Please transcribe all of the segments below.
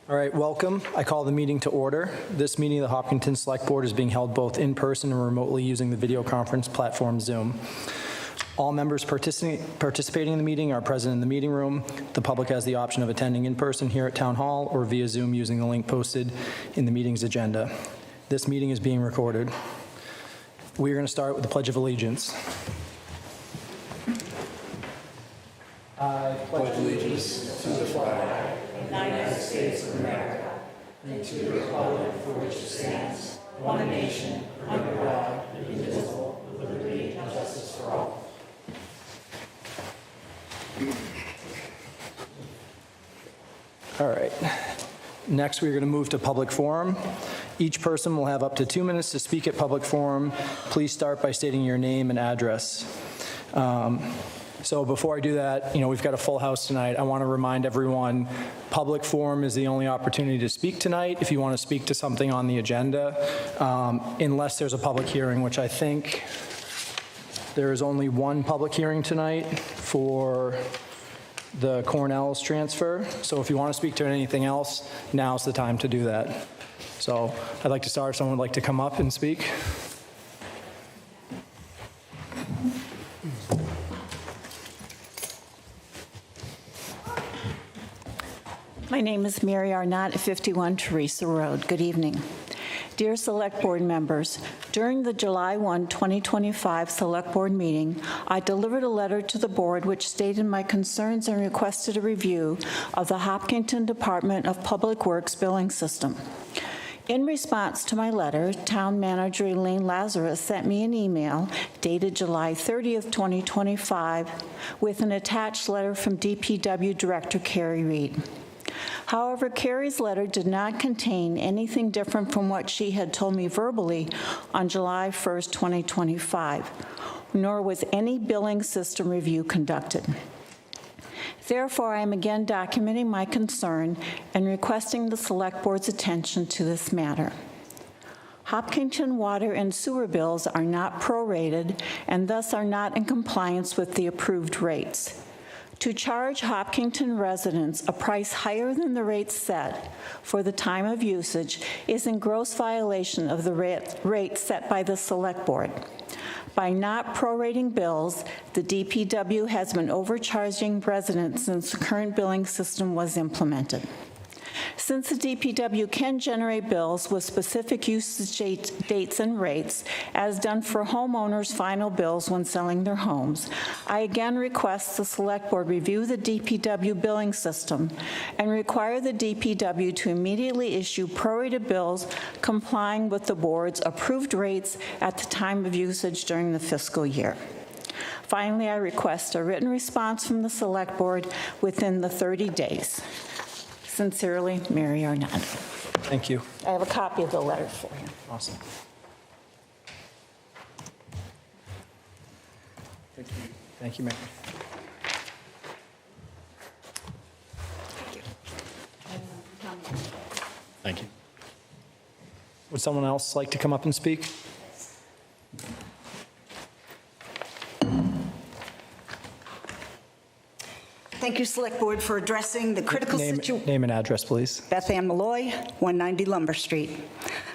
All right, welcome. I call the meeting to order. This meeting of the Hopkinton Select Board is being held both in person and remotely using the video conference platform Zoom. All members participating in the meeting are present in the meeting room. The public has the option of attending in person here at Town Hall or via Zoom using the link posted in the meeting's agenda. This meeting is being recorded. We are going to start with the Pledge of Allegiance. I pledge allegiance to the flag of the United States of America and to the republic for which it stands, one nation, under God, indivisible, with liberty and justice for all. All right. Next, we're going to move to public forum. Each person will have up to 2 minutes to speak at public forum. Please start by stating your name and address. So before I do that, we've got a full house tonight. I want to remind everyone, public forum is the only opportunity to speak tonight if you want to speak to something on the agenda, unless there's a public hearing, which I think there is only one public hearing tonight for the Cornell's transfer. So if you want to speak to anything else, now's the time to do that. So I'd like to start. If someone would like to come up and speak. My name is Mary Arnott at 51 Teresa Road. Good evening. Dear Select Board members, during the July 1, 2025 Select Board meeting, I delivered a letter to the board which stated my concerns and requested a review of the Hopkinton Department of Public Works billing system. In response to my letter, Town Manager Elaine Lazarus sent me an email dated July 30th, 2025 with an attached letter from DPW Director Carrie Reed. However, Carrie's letter did not contain anything different from what she had told me verbally on July 1st, 2025, nor was any billing system review conducted. Therefore, I am again documenting my concern and requesting the Select Board's attention to this matter. Hopkinton water and sewer bills are not prorated and thus are not in compliance with the approved rates. To charge Hopkinton residents a price higher than the rates set for the time of usage is in gross violation of the rate set by the Select Board. By not prorating bills, the DPW has been overcharging residents since the current billing system was implemented. Since the DPW can generate bills with specific usage dates and rates, as done for homeowners' final bills when selling their homes, I again request the Select Board review the DPW billing system and require the DPW to immediately issue prorated bills complying with the board's approved rates at the time of usage during the fiscal year. Finally, I request a written response from the Select Board within the 30 days. Sincerely, Mary Arnott. Thank you. I have a copy of the letter for you. Awesome. Thank you. Thank you, Mary. Thank you. Would someone else like to come up and speak? Thank you, Select Board, for addressing the critical situation. Name and address, please. Beth Ann Malloy, 190 Lumber Street.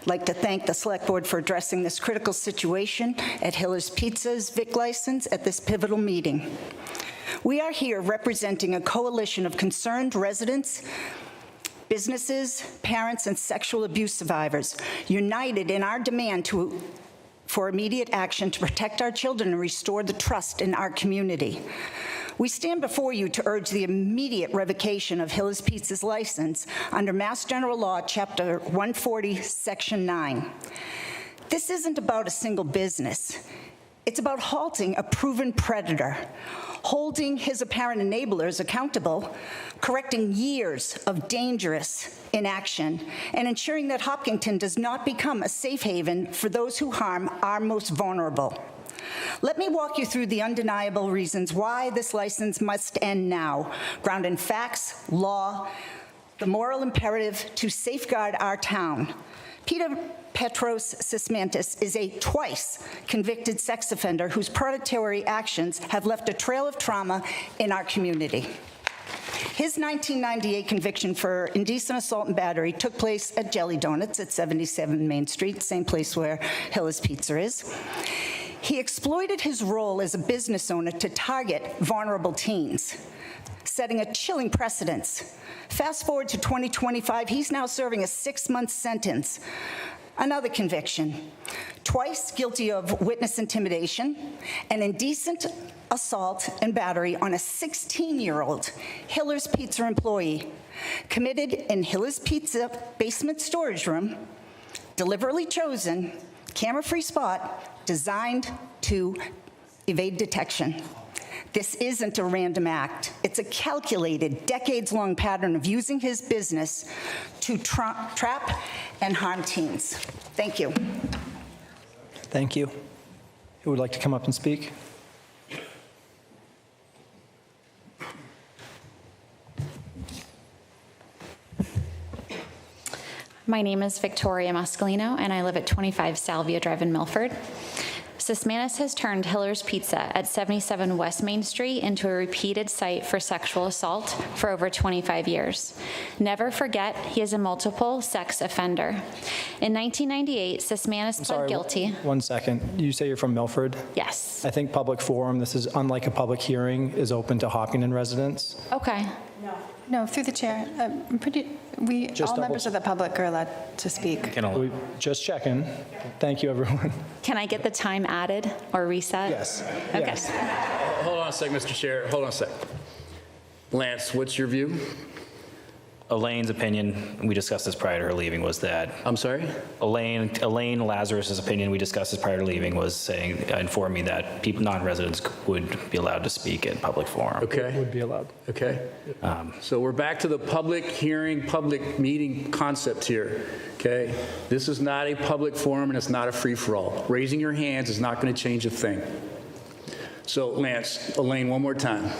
I'd like to thank the Select Board for addressing this critical situation at Hiller's Pizza's Vic license at this pivotal meeting. We are here representing a coalition of concerned residents, businesses, parents, and sexual abuse survivors, united in our demand for immediate action to protect our children and restore the trust in our community. We stand before you to urge the immediate revocation of Hiller's Pizza's license under Mass General Law, Chapter 140, Section 9. This isn't about a single business. It's about halting a proven predator, holding his apparent enablers accountable, correcting years of dangerous inaction, and ensuring that Hopkinton does not become a safe haven for those who harm our most vulnerable. Let me walk you through the undeniable reasons why this license must end now, grounded in facts, law, the moral imperative to safeguard our town. Peter Petros Sismantis is a twice convicted sex offender whose predatory actions have left a trail of trauma in our community. His 1998 conviction for indecent assault and battery took place at Jelly Donuts at 77 Main Street, same place where Hiller's Pizza is. He exploited his role as a business owner to target vulnerable teens, setting a chilling precedent. Fast forward to 2025, he's now serving a 6-month sentence. Another conviction, twice guilty of witness intimidation and indecent assault and battery on a 16-year-old Hiller's Pizza employee, committed in Hiller's Pizza basement storage room, deliberately chosen, camera-free spot, designed to evade detection. This isn't a random act. It's a calculated, decades-long pattern of using his business to trap and harm teens. Thank you. Thank you. Who would like to come up and speak? My name is Victoria Mascalino, and I live at 25 Salvia Drive in Milford. Sysmanus has turned Hiller's Pizza at 77 West Main Street into a repeated site for sexual assault for over 25 years. Never forget, he is a multiple sex offender. In 1998, Sysmanus pled guilty. One second. You say you're from Milford? Yes. I think public forum, this is unlike a public hearing, is open to Hopkinton residents. Okay. No, through the chair. All members of the public are allowed to speak. Just checking. Thank you, everyone. Can I get the time added or reset? Yes. Okay. Yes. Hold on a sec, Mr. Chair. Hold on a sec. Lance, what's your view? Elaine's opinion, we discussed this prior to her leaving, was that I'm sorry? Elaine Lazarus's opinion, we discussed this prior to leaving, was saying, informed me that people, non-residents would be allowed to speak in public forum. Okay. Would be allowed. Okay. So we're back to the public hearing, public meeting concept here, okay? This is not a public forum and it's not a free-for-all. Raising your hands is not going to change a thing. So Lance, Elaine, one more time.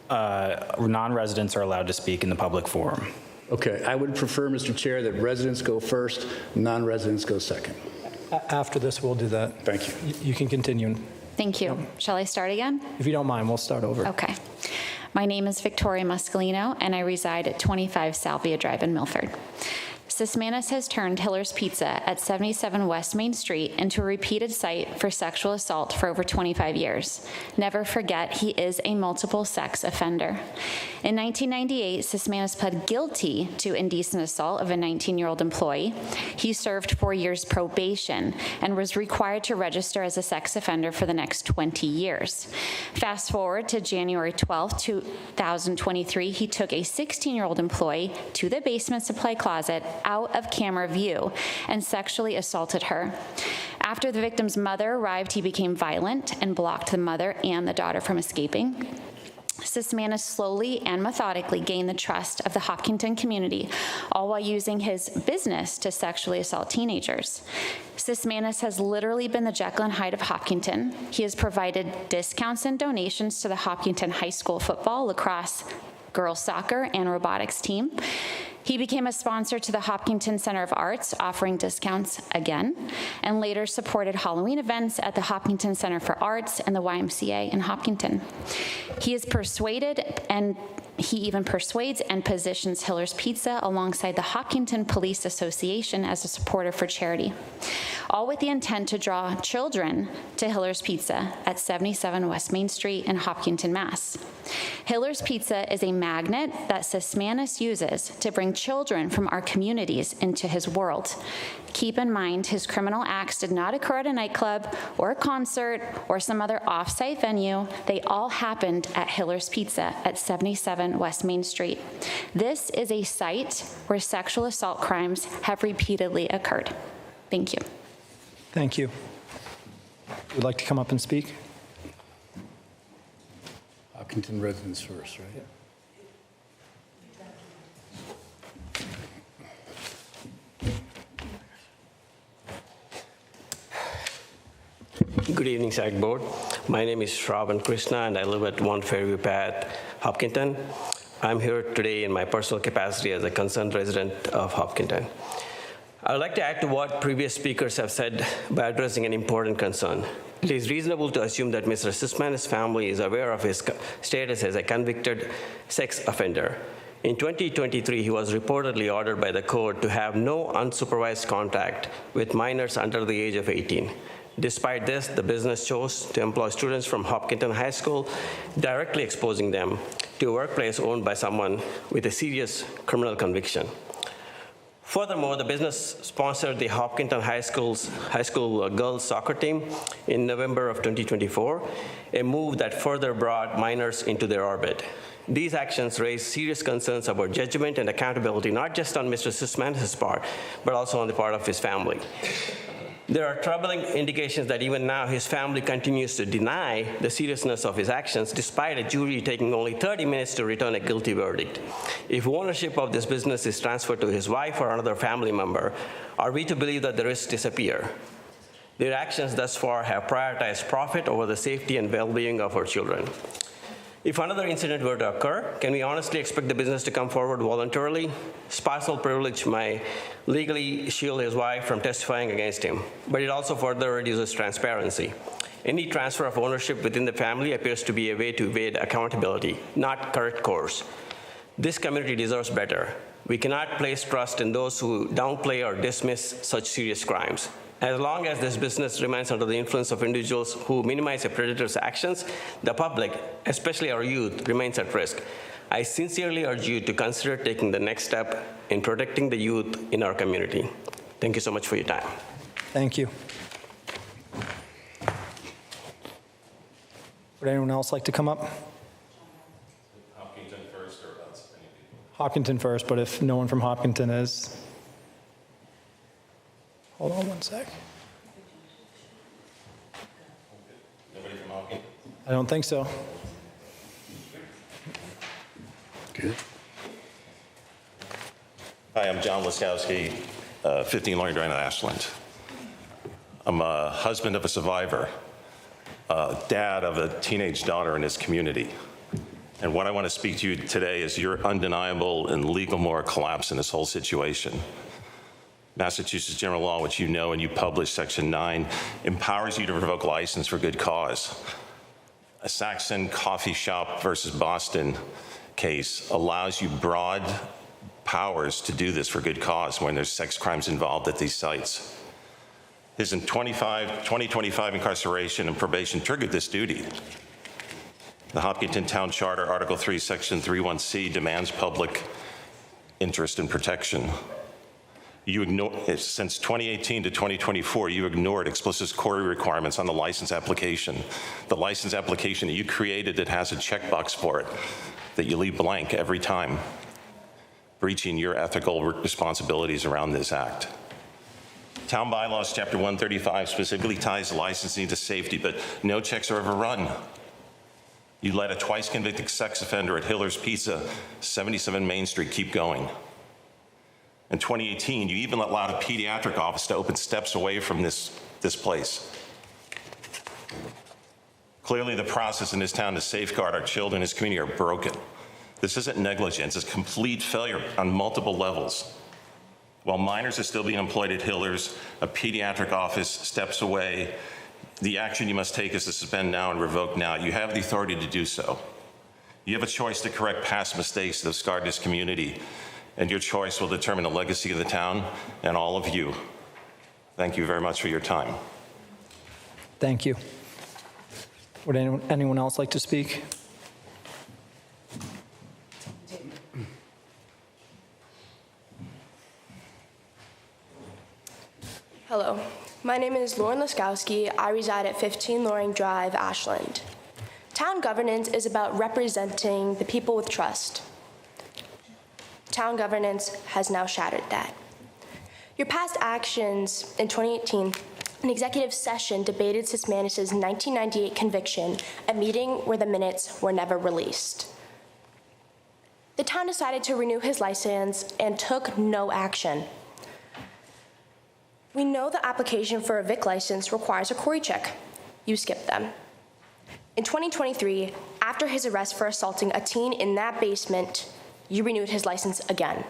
Non-residents are allowed to speak in the public forum. Okay, I would prefer, Mr. Chair, that residents go first, non-residents go second. After this, we'll do that. Thank you. You can continue. Thank you. Shall I start again? If you don't mind, we'll start over. Okay. My name is Victoria Mascalino, and I reside at 25 Salvia Drive in Milford. Sysmanus has turned Hiller's Pizza at 77 West Main Street into a repeated site for sexual assault for over 25 years. Never forget, he is a multiple sex offender. In 1998, Sysmanus pled guilty to indecent assault of a 19-year-old employee. He served 4 years probation and was required to register as a sex offender for the next 20 years. Fast forward to January 12, 2023, he took a 16-year-old employee to the basement supply closet out of camera view and sexually assaulted her. After the victim's mother arrived, he became violent and blocked the mother and the daughter from escaping. Sysmanus slowly and methodically gained the trust of the Hopkinton community, all while using his business to sexually assault teenagers. Sysmanus has literally been the Jekyll and Hyde of Hopkinton. He has provided discounts and donations to the Hopkinton High School football, lacrosse, girls soccer, and robotics team. He became a sponsor to the Hopkinton Center of Arts, offering discounts again, and later supported Halloween events at the Hopkinton Center for Arts and the YMCA in Hopkinton. He is he even persuades and positions Hiller's Pizza alongside the Hopkinton Police Association as a supporter for charity, all with the intent to draw children to Hiller's Pizza at 77 West Main Street in Hopkinton, Mass. Hiller's Pizza is a magnet that Sysmanus uses to bring children from our communities into his world. Keep in mind, his criminal acts did not occur at a nightclub or a concert or some other off-site venue. They all happened at Hiller's Pizza at 77 West Main Street. This is a site where sexual assault crimes have repeatedly occurred. Thank you. Thank you. Would like to come up and speak? Hopkinton residents first, right? Good evening, SAG Board. My name is Shravan Krishna, and I live at 1 Fairview Path, Hopkinton. I'm here today in my personal capacity as a concerned resident of Hopkinton. I would like to add to what previous speakers have said by addressing an important concern. It is reasonable to assume that Mr. Sismanis' family is aware of his status as a convicted sex offender. In 2023, he was reportedly ordered by the court to have no unsupervised contact with minors under the age of 18. Despite this, the business chose to employ students from Hopkinton High School, directly exposing them to a workplace owned by someone with a serious criminal conviction. Furthermore, the business sponsored the Hopkinton High School girls soccer team in November of 2024, a move that further brought minors into their orbit. These actions raise serious concerns about judgment and accountability, not just on Mr. Sismanis' part, but also on the part of his family. There are troubling indications that even now his family continues to deny the seriousness of his actions, despite a jury taking only 30 minutes to return a guilty verdict. If ownership of this business is transferred to his wife or another family member, are we to believe that the risks disappear? Their actions thus far have prioritized profit over the safety and well-being of our children. If another incident were to occur, can we honestly expect the business to come forward voluntarily? Spousal privilege may legally shield his wife from testifying against him, but it also further reduces transparency. Any transfer of ownership within the family appears to be a way to evade accountability, not correct course. This community deserves better. We cannot place trust in those who downplay or dismiss such serious crimes. As long as this business remains under the influence of individuals who minimize a predator's actions, the public, especially our youth, remains at risk. I sincerely urge you to consider taking the next step in protecting the youth in our community. Thank you so much for your time. Thank you. Would anyone else like to come up? Hopkinton first, or about any people? Hopkinton first, but if no one from Hopkinton is... Hold on one sec. Nobody from Hopkinton? I don't think so. Good. Hi, I'm John Laskowski, 15 Loring Drive in Ashland. I'm a husband of a survivor, dad of a teenage daughter in his community. And what I want to speak to you today is your undeniable and legal moral collapse in this whole situation. Massachusetts general law, which you know and you publish, Section 9, empowers you to revoke license for good cause. A Saxon Coffee Shop versus Boston case allows you broad powers to do this for good cause when there's sex crimes involved at these sites. His 2025 incarceration and probation triggered this duty. The Hopkinton Town Charter, Article 3, Section 31C, demands public interest and protection. Since 2018 to 2024, you ignored explicit query requirements on the license application. The license application that you created that has a checkbox for it that you leave blank every time, breaching your ethical responsibilities around this act. Town bylaws, Chapter 135, specifically ties licensing to safety, but no checks are ever run. You let a twice convicted sex offender at Hiller's Pizza, 77 Main Street, keep going. In 2018, you even allowed a pediatric office to open steps away from this place. Clearly, the process in this town to safeguard our children and this community are broken. This isn't negligence, it's complete failure on multiple levels. While minors are still being employed at Hiller's, a pediatric office steps away. The action you must take is to suspend now and revoke now. You have the authority to do so. You have a choice to correct past mistakes that have scarred this community, and your choice will determine the legacy of the town and all of you. Thank you very much for your time. Thank you. Would anyone else like to speak? Hello, my name is Lauren Laskowski. I reside at 15 Loring Drive, Ashland. Town governance is about representing the people with trust. Town governance has now shattered that. Your past actions in 2018, an executive session debated Sismanis' 1998 conviction, a meeting where the minutes were never released. The town decided to renew his license and took no action. We know the application for a VIC license requires a query check. You skipped them. In 2023, after his arrest for assaulting a teen in that basement, you renewed his license again.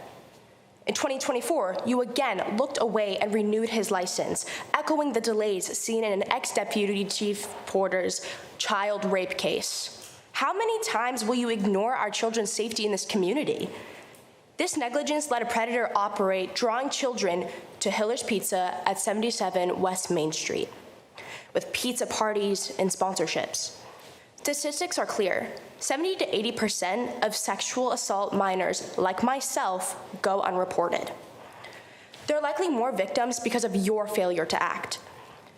In 2024, you again looked away and renewed his license, echoing the delays seen in an ex-Deputy Chief Porter's child rape case. How many times will you ignore our children's safety in this community? This negligence let a predator operate, drawing children to Hiller's Pizza at 77 West Main Street, with pizza parties and sponsorships. Statistics are clear. 70 to 80% of sexual assault minors, like myself, go unreported. There are likely more victims because of your failure to act.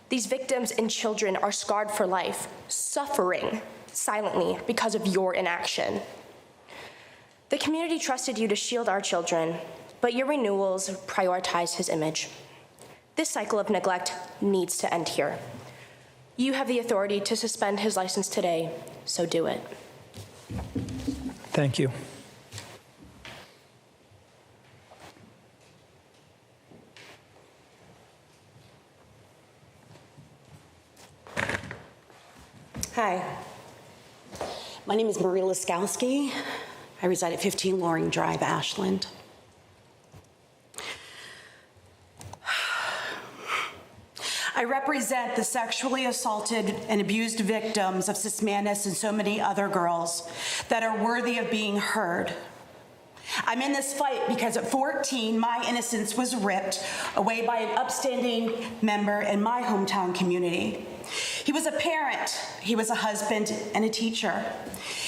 These victims and children are scarred for life, suffering silently because of your inaction. The community trusted you to shield our children, but your renewals prioritize his image. This cycle of neglect needs to end here. You have the authority to suspend his license today, so do it. Thank you. Hi. My name is Marie Laskowski. I reside at 15 Loring Drive, Ashland. I represent the sexually assaulted and abused victims of Sismanis and so many other girls that are worthy of being heard. I'm in this fight because at 14, my innocence was ripped away by an upstanding member in my hometown community. He was a parent, he was a husband, and a teacher.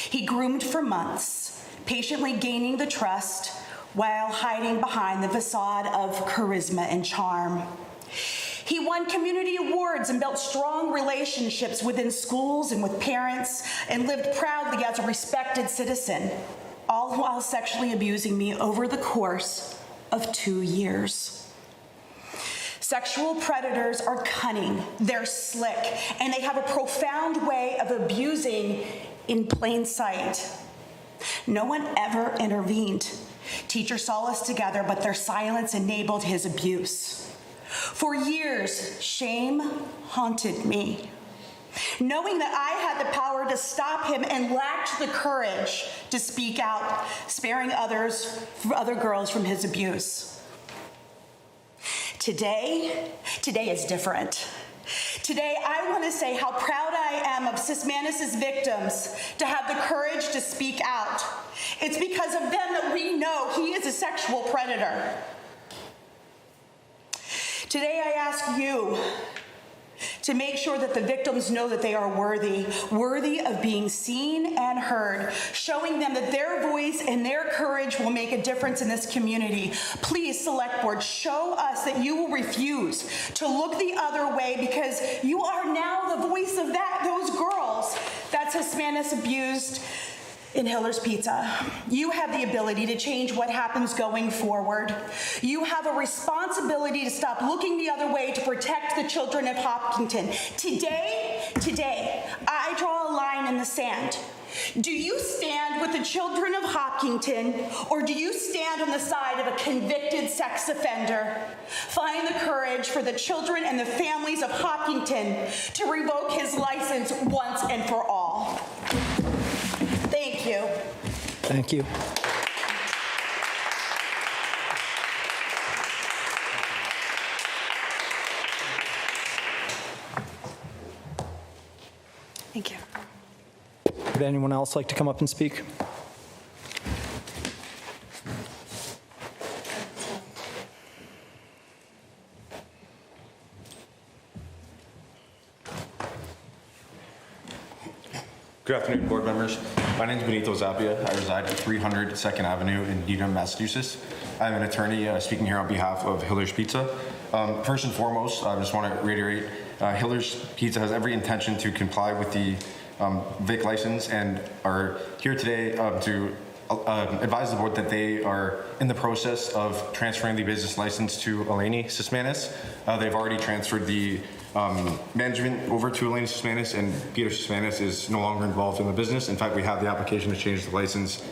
He groomed for months, patiently gaining the trust while hiding behind the facade of charisma and charm. He won community awards and built strong relationships within schools and with parents and lived proudly as a respected citizen, all while sexually abusing me over the course of 2 years. Sexual predators are cunning, they're slick, and they have a profound way of abusing in plain sight. No one ever intervened. Teachers saw us together, but their silence enabled his abuse. For years, shame haunted me, knowing that I had the power to stop him and lacked the courage to speak out, sparing other girls from his abuse. Today is different. Today, I want to say how proud I am of Sismanis' victims to have the courage to speak out. It's because of them that we know he is a sexual predator. Today, I ask you to make sure that the victims know that they are worthy of being seen and heard, showing them that their voice and their courage will make a difference in this community. Please, Select Board, show us that you will refuse to look the other way, because you are now the voice of those girls that Sismanis abused in Hiller's Pizza. You have the ability to change what happens going forward. You have a responsibility to stop looking the other way to protect the children of Hopkinton. Today, I draw a line in the sand. Do you stand with the children of Hopkinton, or do you stand on the side of a convicted sex offender? Find the courage for the children and the families of Hopkinton to revoke his license once and for all. Thank you. Thank you. Thank you. Would anyone else like to come up and speak? Good afternoon, board members. My name is Benito Zapia. I reside at 300 2nd Avenue in Needham, Massachusetts. I'm an attorney speaking here on behalf of Hiller's Pizza. First and foremost, I just want to reiterate, Hiller's Pizza has every intention to comply with the VIC license and are here today to advise the board that they are in the process of transferring the business license to Eleni Sismanis. They've already transferred the management over to Eleni Sismanis, and Peter Sismanis is no longer involved in the business. In fact, we have the application to change the license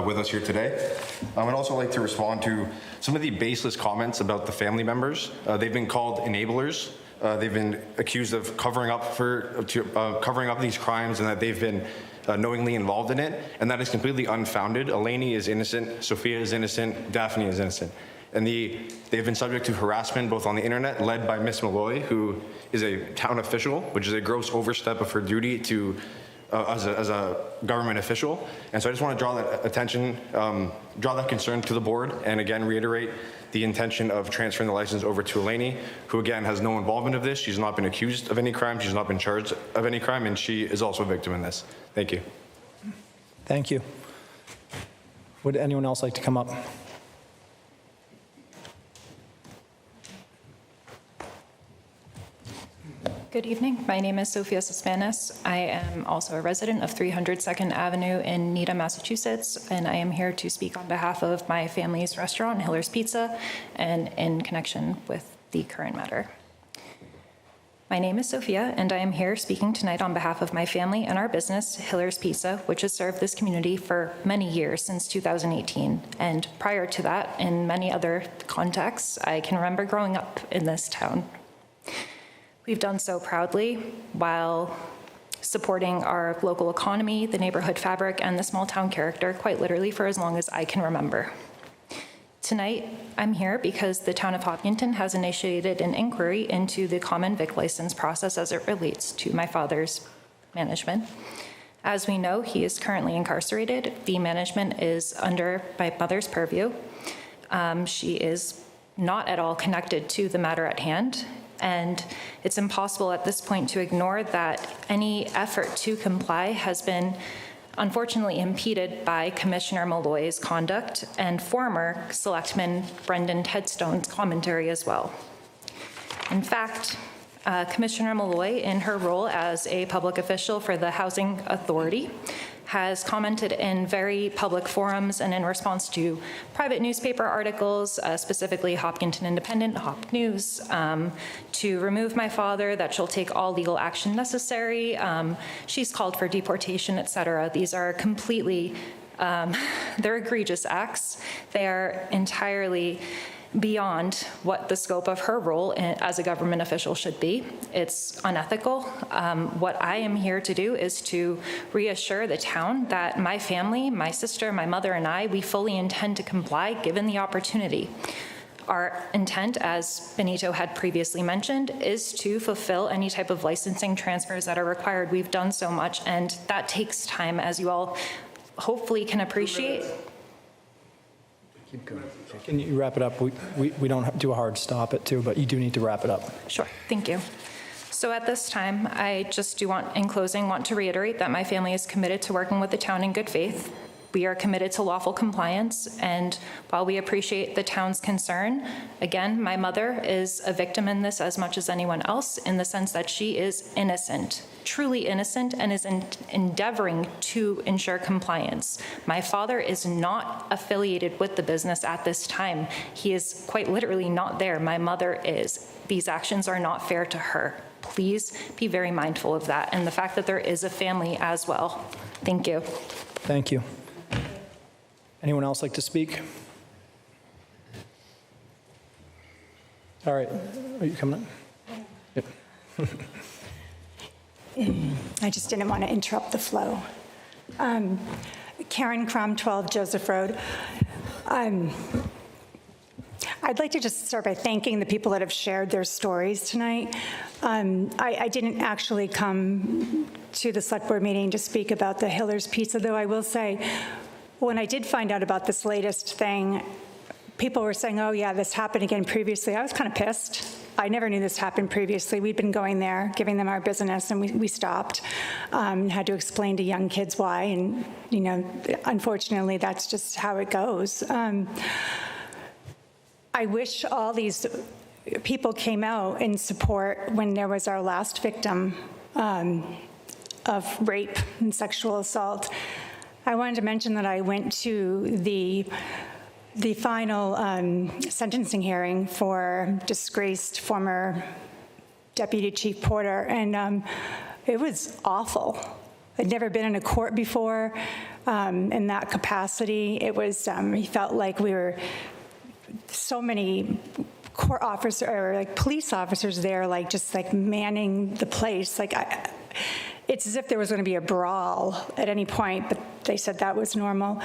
with us here today. I would also like to respond to some of the baseless comments about the family members. They've been called enablers. They've been accused of covering up these crimes, and that they've been knowingly involved in it, and that is completely unfounded. Eleni is innocent, Sophia is innocent, Daphne is innocent. And they've been subject to harassment both on the internet, led by Ms. Malloy, who is a town official, which is a gross overstep of her duty to as a government official. And so I just want to draw that attention, draw that concern to the board, and again reiterate the intention of transferring the license over to Eleni, who again has no involvement of this. She's not been accused of any crime. She's not been charged of any crime, and she is also a victim in this. Thank you. Thank you. Would anyone else like to come up? Good evening. My name is Sophia Sismanis. I am also a resident of 300 2nd Avenue in Needham, Massachusetts, and I am here to speak on behalf of my family's restaurant, Hiller's Pizza, and in connection with the current matter. My name is Sophia, and I am here speaking tonight on behalf of my family and our business, Hiller's Pizza, which has served this community for many years, since 2018. And prior to that, in many other contexts, I can remember growing up in this town. We've done so proudly while supporting our local economy, the neighborhood fabric, and the small town character quite literally for as long as I can remember. Tonight, I'm here because the town of Hopkinton has initiated an inquiry into the common vic license process as it relates to my father's management. As we know, he is currently incarcerated. The management is under my mother's purview. She is not at all connected to the matter at hand. And it's impossible at this point to ignore that any effort to comply has been unfortunately impeded by Commissioner Malloy's conduct and former Selectman Brendan Tedstone's commentary as well. In fact, Commissioner Malloy, in her role as a public official for the Housing Authority, has commented in very public forums and in response to private newspaper articles, specifically Hopkinton Independent, Hop News, to remove my father, that she'll take all legal action necessary. She's called for deportation, et cetera. These are completely, they're egregious acts. They are entirely beyond what the scope of her role as a government official should be. It's unethical. What I am here to do is to reassure the town that my family, my sister, my mother, and I, we fully intend to comply given the opportunity. Our intent, as Benito had previously mentioned, is to fulfill any type of licensing transfers that are required. We've done so much, and that takes time, as you all hopefully can appreciate. Keep going. Can you wrap it up? We don't do a hard stop it too, but you do need to wrap it up. Sure, thank you. So at this time, I just do want, in closing, want to reiterate that my family is committed to working with the town in good faith. We are committed to lawful compliance, and while we appreciate the town's concern, again, my mother is a victim in this as much as anyone else, in the sense that she is innocent, truly innocent, and is endeavoring to ensure compliance. My father is not affiliated with the business at this time. He is quite literally not there. My mother is. These actions are not fair to her. Please be very mindful of that, and the fact that there is a family as well. Thank you. Thank you. Anyone else like to speak? All right, are you coming up? Yep. I just didn't want to interrupt the flow. Karen Crum, 12 Joseph Road. I'd like to just start by thanking the people that have shared their stories tonight. I didn't actually come to the select board meeting to speak about the Hiller's Pizza, though I will say, when I did find out about this latest thing, people were saying, oh yeah, this happened again previously. I was kind of pissed. I never knew this happened previously. We'd been going there, giving them our business, and we stopped. Had to explain to young kids why, and you know, unfortunately, that's just how it goes. I wish all these people came out in support when there was our last victim of rape and sexual assault. I wanted to mention that I went to the final sentencing hearing for disgraced former Deputy Chief Porter, and it was awful. I'd never been in a court before in that capacity. It was, he felt like we were so many court officers, or like police officers there, like just like manning the place. Like it's as if there was going to be a brawl at any point, but they said that was normal.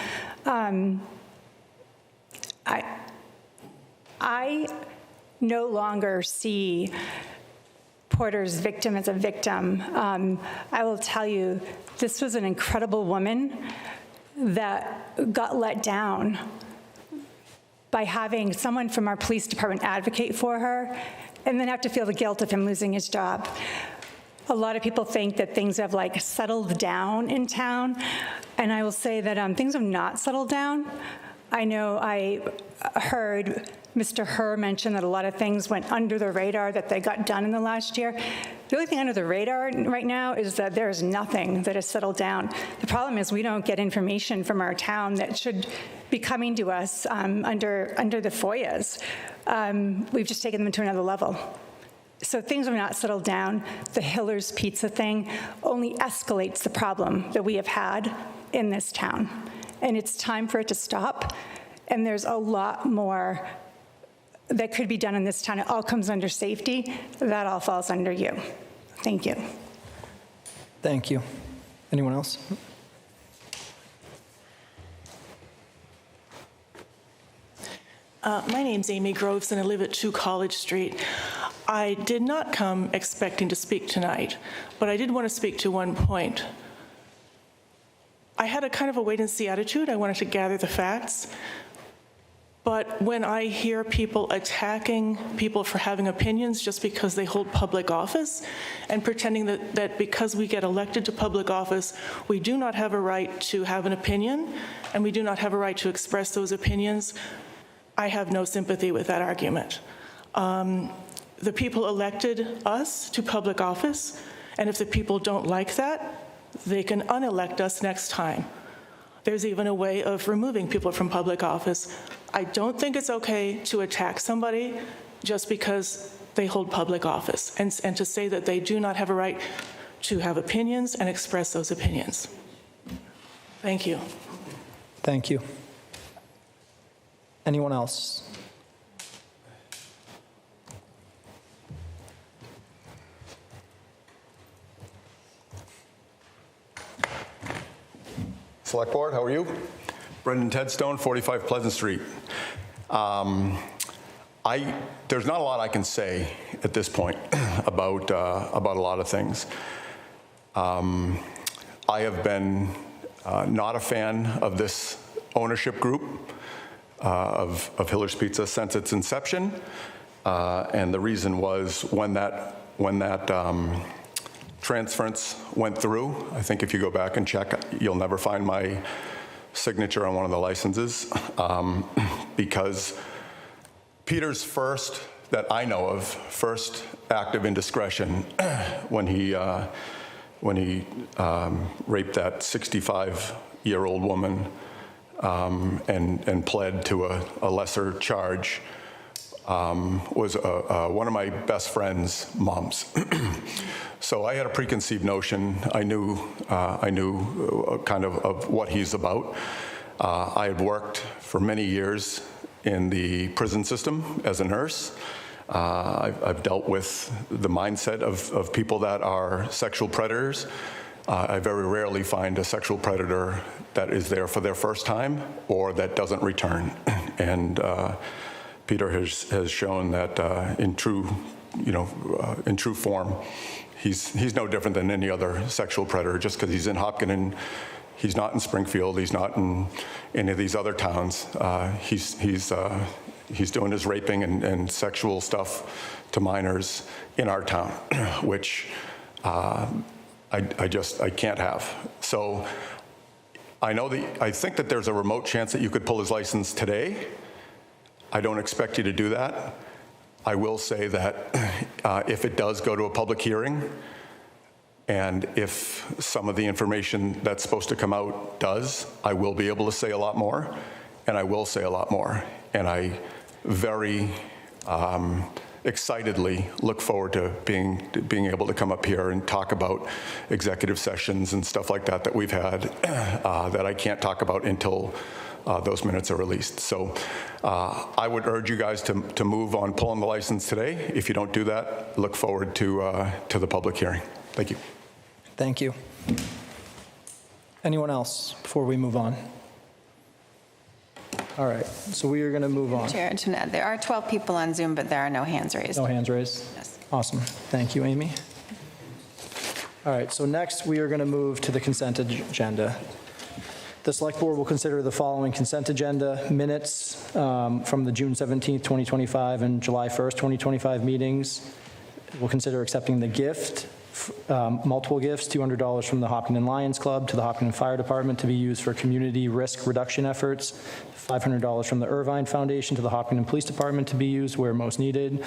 I no longer see Porter's victim as a victim. I will tell you, this was an incredible woman that got let down by having someone from our police department advocate for her and then have to feel the guilt of him losing his job. A lot of people think that things have like settled down in town, and I will say that things have not settled down. I know I heard Mr. Herr mention that a lot of things went under the radar that they got done in the last year. The only thing under the radar right now is that there is nothing that has settled down. The problem is we don't get information from our town that should be coming to us under the FOIAs. We've just taken them to another level. So things have not settled down. The Hiller's Pizza thing only escalates the problem that we have had in this town. And it's time for it to stop. And there's a lot more that could be done in this town. It all comes under safety. That all falls under you. Thank you. Thank you. Anyone else? My name's Amy Groves, and I live at 2 College Street. I did not come expecting to speak tonight, but I did want to speak to one point. I had a kind of a wait-and-see attitude. I wanted to gather the facts. But when I hear people attacking people for having opinions just because they hold public office and pretending that because we get elected to public office, we do not have a right to have an opinion and we do not have a right to express those opinions, I have no sympathy with that argument. The people elected us to public office, and if the people don't like that, they can unelect us next time. There's even a way of removing people from public office. I don't think it's okay to attack somebody just because they hold public office and to say that they do not have a right to have opinions and express those opinions. Thank you. Thank you. Anyone else? Select Board, how are you? Brendan Tedstone, 45 Pleasant Street. There's not a lot I can say at this point about a lot of things. I have been not a fan of this ownership group of Hiller's Pizza since its inception, and the reason was when that transference went through. I think if you go back and check, you'll never find my signature on one of the licenses, because Peter's first, that I know of, first act of indiscretion when he raped that 65-year-old woman and pled to a lesser charge was one of my best friend's moms. So I had a preconceived notion. I knew kind of what he's about. I had worked for many years in the prison system as a nurse. I've dealt with the mindset of people that are sexual predators. I very rarely find a sexual predator that is there for their first time or that doesn't return. And Peter has shown that in true form, he's no different than any other sexual predator. Just because he's in Hopkinen, he's not in Springfield, he's not in any of these other towns. He's doing his raping and sexual stuff to minors in our town, which I can't have. So I think that there's a remote chance that you could pull his license today. I don't expect you to do that. I will say that if it does go to a public hearing, and if some of the information that's supposed to come out does, I will be able to say a lot more, and I will say a lot more. And I very excitedly look forward to being able to come up here and talk about executive sessions and stuff like that we've had that I can't talk about until those minutes are released. So I would urge you guys to move on pulling the license today. If you don't do that, look forward to the public hearing. Thank you. Thank you. Anyone else before we move on? All right, so we are going to move on. Chair, Jeanette, there are 12 people on Zoom, but there are no hands raised. No hands raised? Yes. Awesome. Thank you, Amy. All right, so next we are going to move to the consent agenda. The Select Board will consider the following consent agenda minutes from the June 17th, 2025 and July 1st, 2025 meetings. We'll consider accepting the gift, multiple gifts, $200 from the Hopkinton Lions Club to the Hopkinton Fire Department to be used for community risk reduction efforts, $500 from the Irvine Foundation to the Hopkinton Police Department to be used where most needed.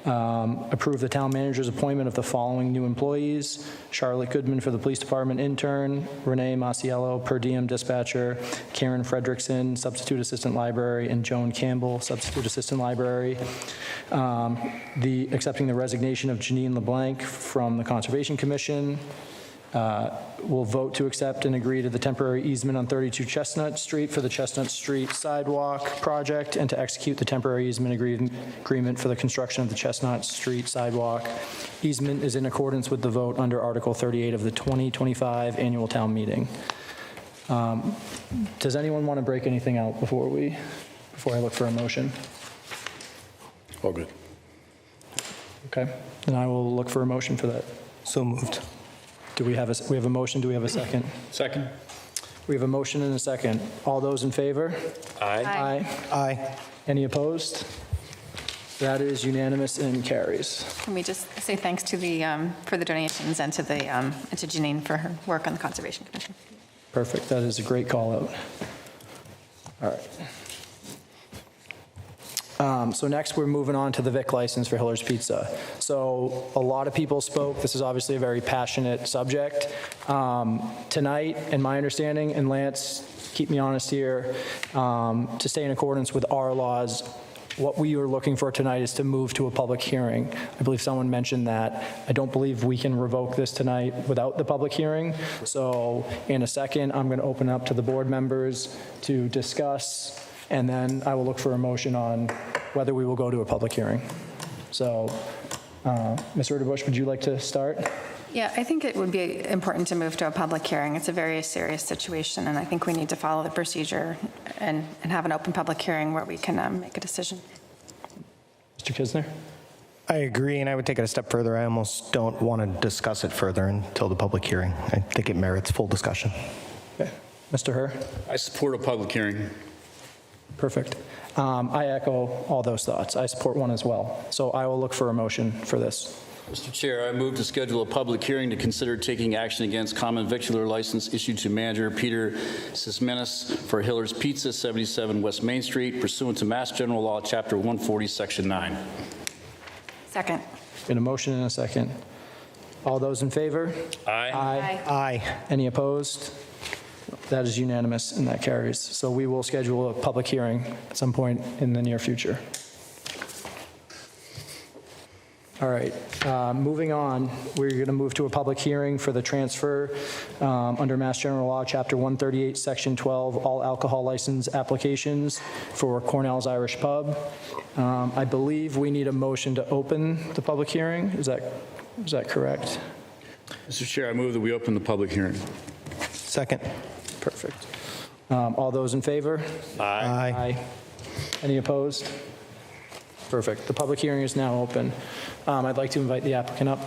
Approve the town manager's appointment of the following new employees: Charlotte Goodman for the police department intern, Renee Masiello, per diem dispatcher, Karen Fredrickson, substitute assistant library, and Joan Campbell, substitute assistant library. Accepting the resignation of Janine LeBlanc from the Conservation Commission. We'll vote to accept and agree to the temporary easement on 32 Chestnut Street for the Chestnut Street Sidewalk project and to execute the temporary easement agreement for the construction of the Chestnut Street Sidewalk. Easement is in accordance with the vote under Article 38 of the 2025 Annual Town Meeting. Does anyone want to break anything out before I look for a motion? All good. Okay, then I will look for a motion for that. So moved. Do we have a motion? Do we have a second? Second. We have a motion and a second. All those in favor? Aye. Aye. Aye. Any opposed? That is unanimous and carries. Can we just say thanks to the, for the donations and to the, and to Janine for her work on the Conservation Commission. Perfect. That is a great call out. All right. So next, we're moving on to the Vic license for Hiller's Pizza. So a lot of people spoke. This is obviously a very passionate subject. Tonight, in my understanding, and Lance, keep me honest here, to stay in accordance with our laws, what we are looking for tonight is to move to a public hearing. I believe someone mentioned that. I don't believe we can revoke this tonight without the public hearing. So in a second, I'm going to open up to the board members to discuss, and then I will look for a motion on whether we will go to a public hearing. So, Ms. Erdebusch, would you like to start? Yeah, I think it would be important to move to a public hearing. It's a very serious situation, and I think we need to follow the procedure and have an open public hearing where we can make a decision. Mr. Kisner? I agree, and I would take it a step further. I almost don't want to discuss it further until the public hearing. I think it merits full discussion. Okay. Mr. Herr? I support a public hearing. Perfect. I echo all those thoughts. I support one as well. So I will look for a motion for this. Mr. Chair, I move to schedule a public hearing to consider taking action against common victular license issued to manager Peter Sismanis for Hiller's Pizza, 77 West Main Street, pursuant to Mass General Law, Chapter 140, Section 9. Second. Been a motion and a second. All those in favor? Aye. Aye. Aye. Any opposed? That is unanimous and that carries. So we will schedule a public hearing at some point in the near future. All right, moving on, we're going to move to a public hearing for the transfer under Mass General Law, Chapter 138, Section 12, all alcohol license applications for Cornell's Irish Pub. I believe we need a motion to open the public hearing. Is that correct? Mr. Chair, I move that we open the public hearing. Second. Perfect. All those in favor? Aye. Aye. Any opposed? Perfect. The public hearing is now open. I'd like to invite the applicant up.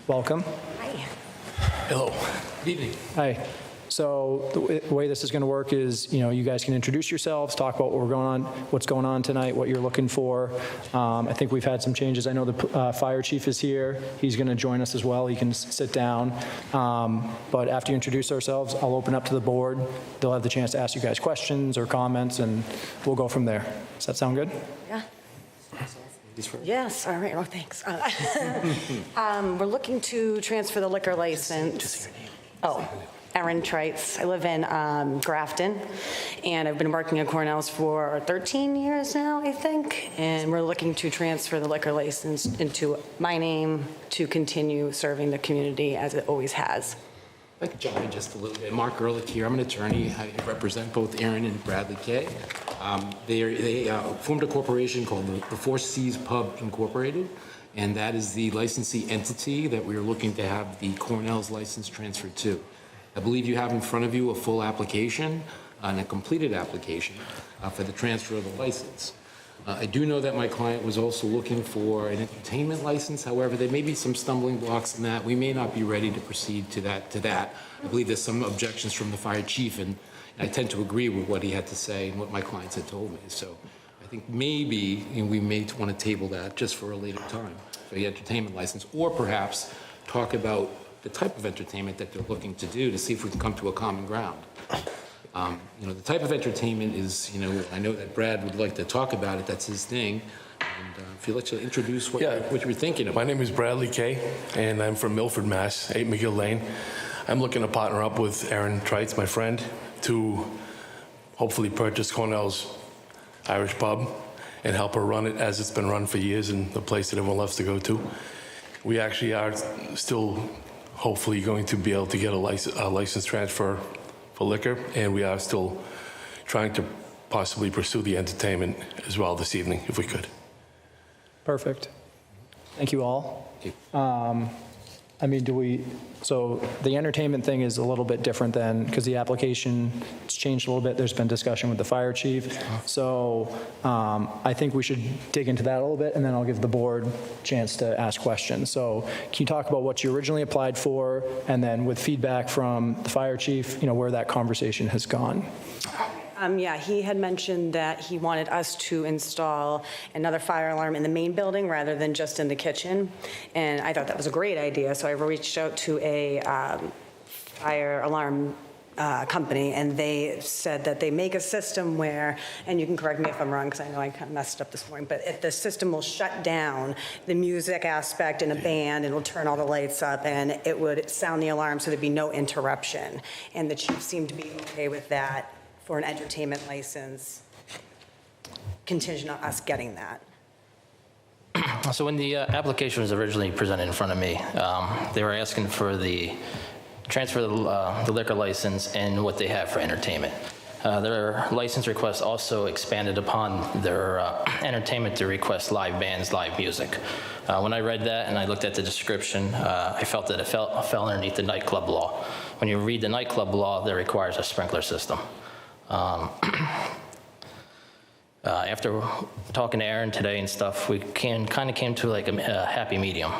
Welcome. Hi. Hello. Good evening. Hi. So the way this is going to work is, you guys can introduce yourselves, talk about what's going on tonight, what you're looking for. I think we've had some changes. I know the fire chief is here. He's going to join us as well. He can sit down. But after you introduce ourselves, I'll open up to the board. They'll have the chance to ask you guys questions or comments, and we'll go from there. Does that sound good? Yeah. Yes, all right, thanks. We're looking to transfer the liquor license. Oh, Erin Trites. I live in Grafton, and I've been working at Cornell's for 13 years now, I think, and we're looking to transfer the liquor license into my name to continue serving the community as it always has. I'd like to jump in just a little bit. Mark Ehrlich here. I'm an attorney. I represent both Aaron and Bradley Kay. They formed a corporation called the Four Seas Pub Incorporated, and that is the licensee entity that we are looking to have the Cornell's license transferred to. I believe you have in front of you a full application and a completed application for the transfer of the license. I do know that my client was also looking for an entertainment license. However, there may be some stumbling blocks in that. We may not be ready to proceed to that. I believe there's some objections from the fire chief, and I tend to agree with what he had to say and what my clients had told me. So I think maybe we may want to table that just for a later time for the entertainment license, or perhaps talk about the type of entertainment that they're looking to do to see if we can come to a common ground. The type of entertainment is, I know that Brad would like to talk about it. That's his thing. And if you'd like to introduce what you're thinking of. My name is Bradley Kay, and I'm from Milford, Mass., 8 McGill Lane. I'm looking to partner up with Aaron Treitz, my friend, to hopefully purchase Cornell's Irish Pub and help her run it as it's been run for years and the place that everyone loves to go to. We actually are still hopefully going to be able to get a license transfer for liquor, and we are still trying to possibly pursue the entertainment as well this evening, if we could. Perfect. Thank you all. So the entertainment thing is a little bit different than, because the application has changed a little bit. There's been discussion with the fire chief. So I think we should dig into that a little bit, and then I'll give the board a chance to ask questions. So can you talk about what you originally applied for, and then with feedback from the fire chief, where that conversation has gone? He had mentioned that he wanted us to install another fire alarm in the main building rather than just in the kitchen. And I thought that was a great idea, so I reached out to a fire alarm company, and they said that they make a system where, and you can correct me if I'm wrong, because I know I kind of messed up this morning, but the system will shut down the music aspect in a band, and it'll turn all the lights up, and it would sound the alarm so there'd be no interruption. And the chief seemed to be okay with that for an entertainment license, contingent on us getting that. So when the application was originally presented in front of me, they were asking for the transfer of the liquor license and what they have for entertainment. Their license request also expanded upon their entertainment to request live bands, live music. When I read that and I looked at the description, I felt that it fell underneath the nightclub law. When you read the nightclub law, that requires a sprinkler system. After talking to Erin today and stuff, we kind of came to like a happy medium.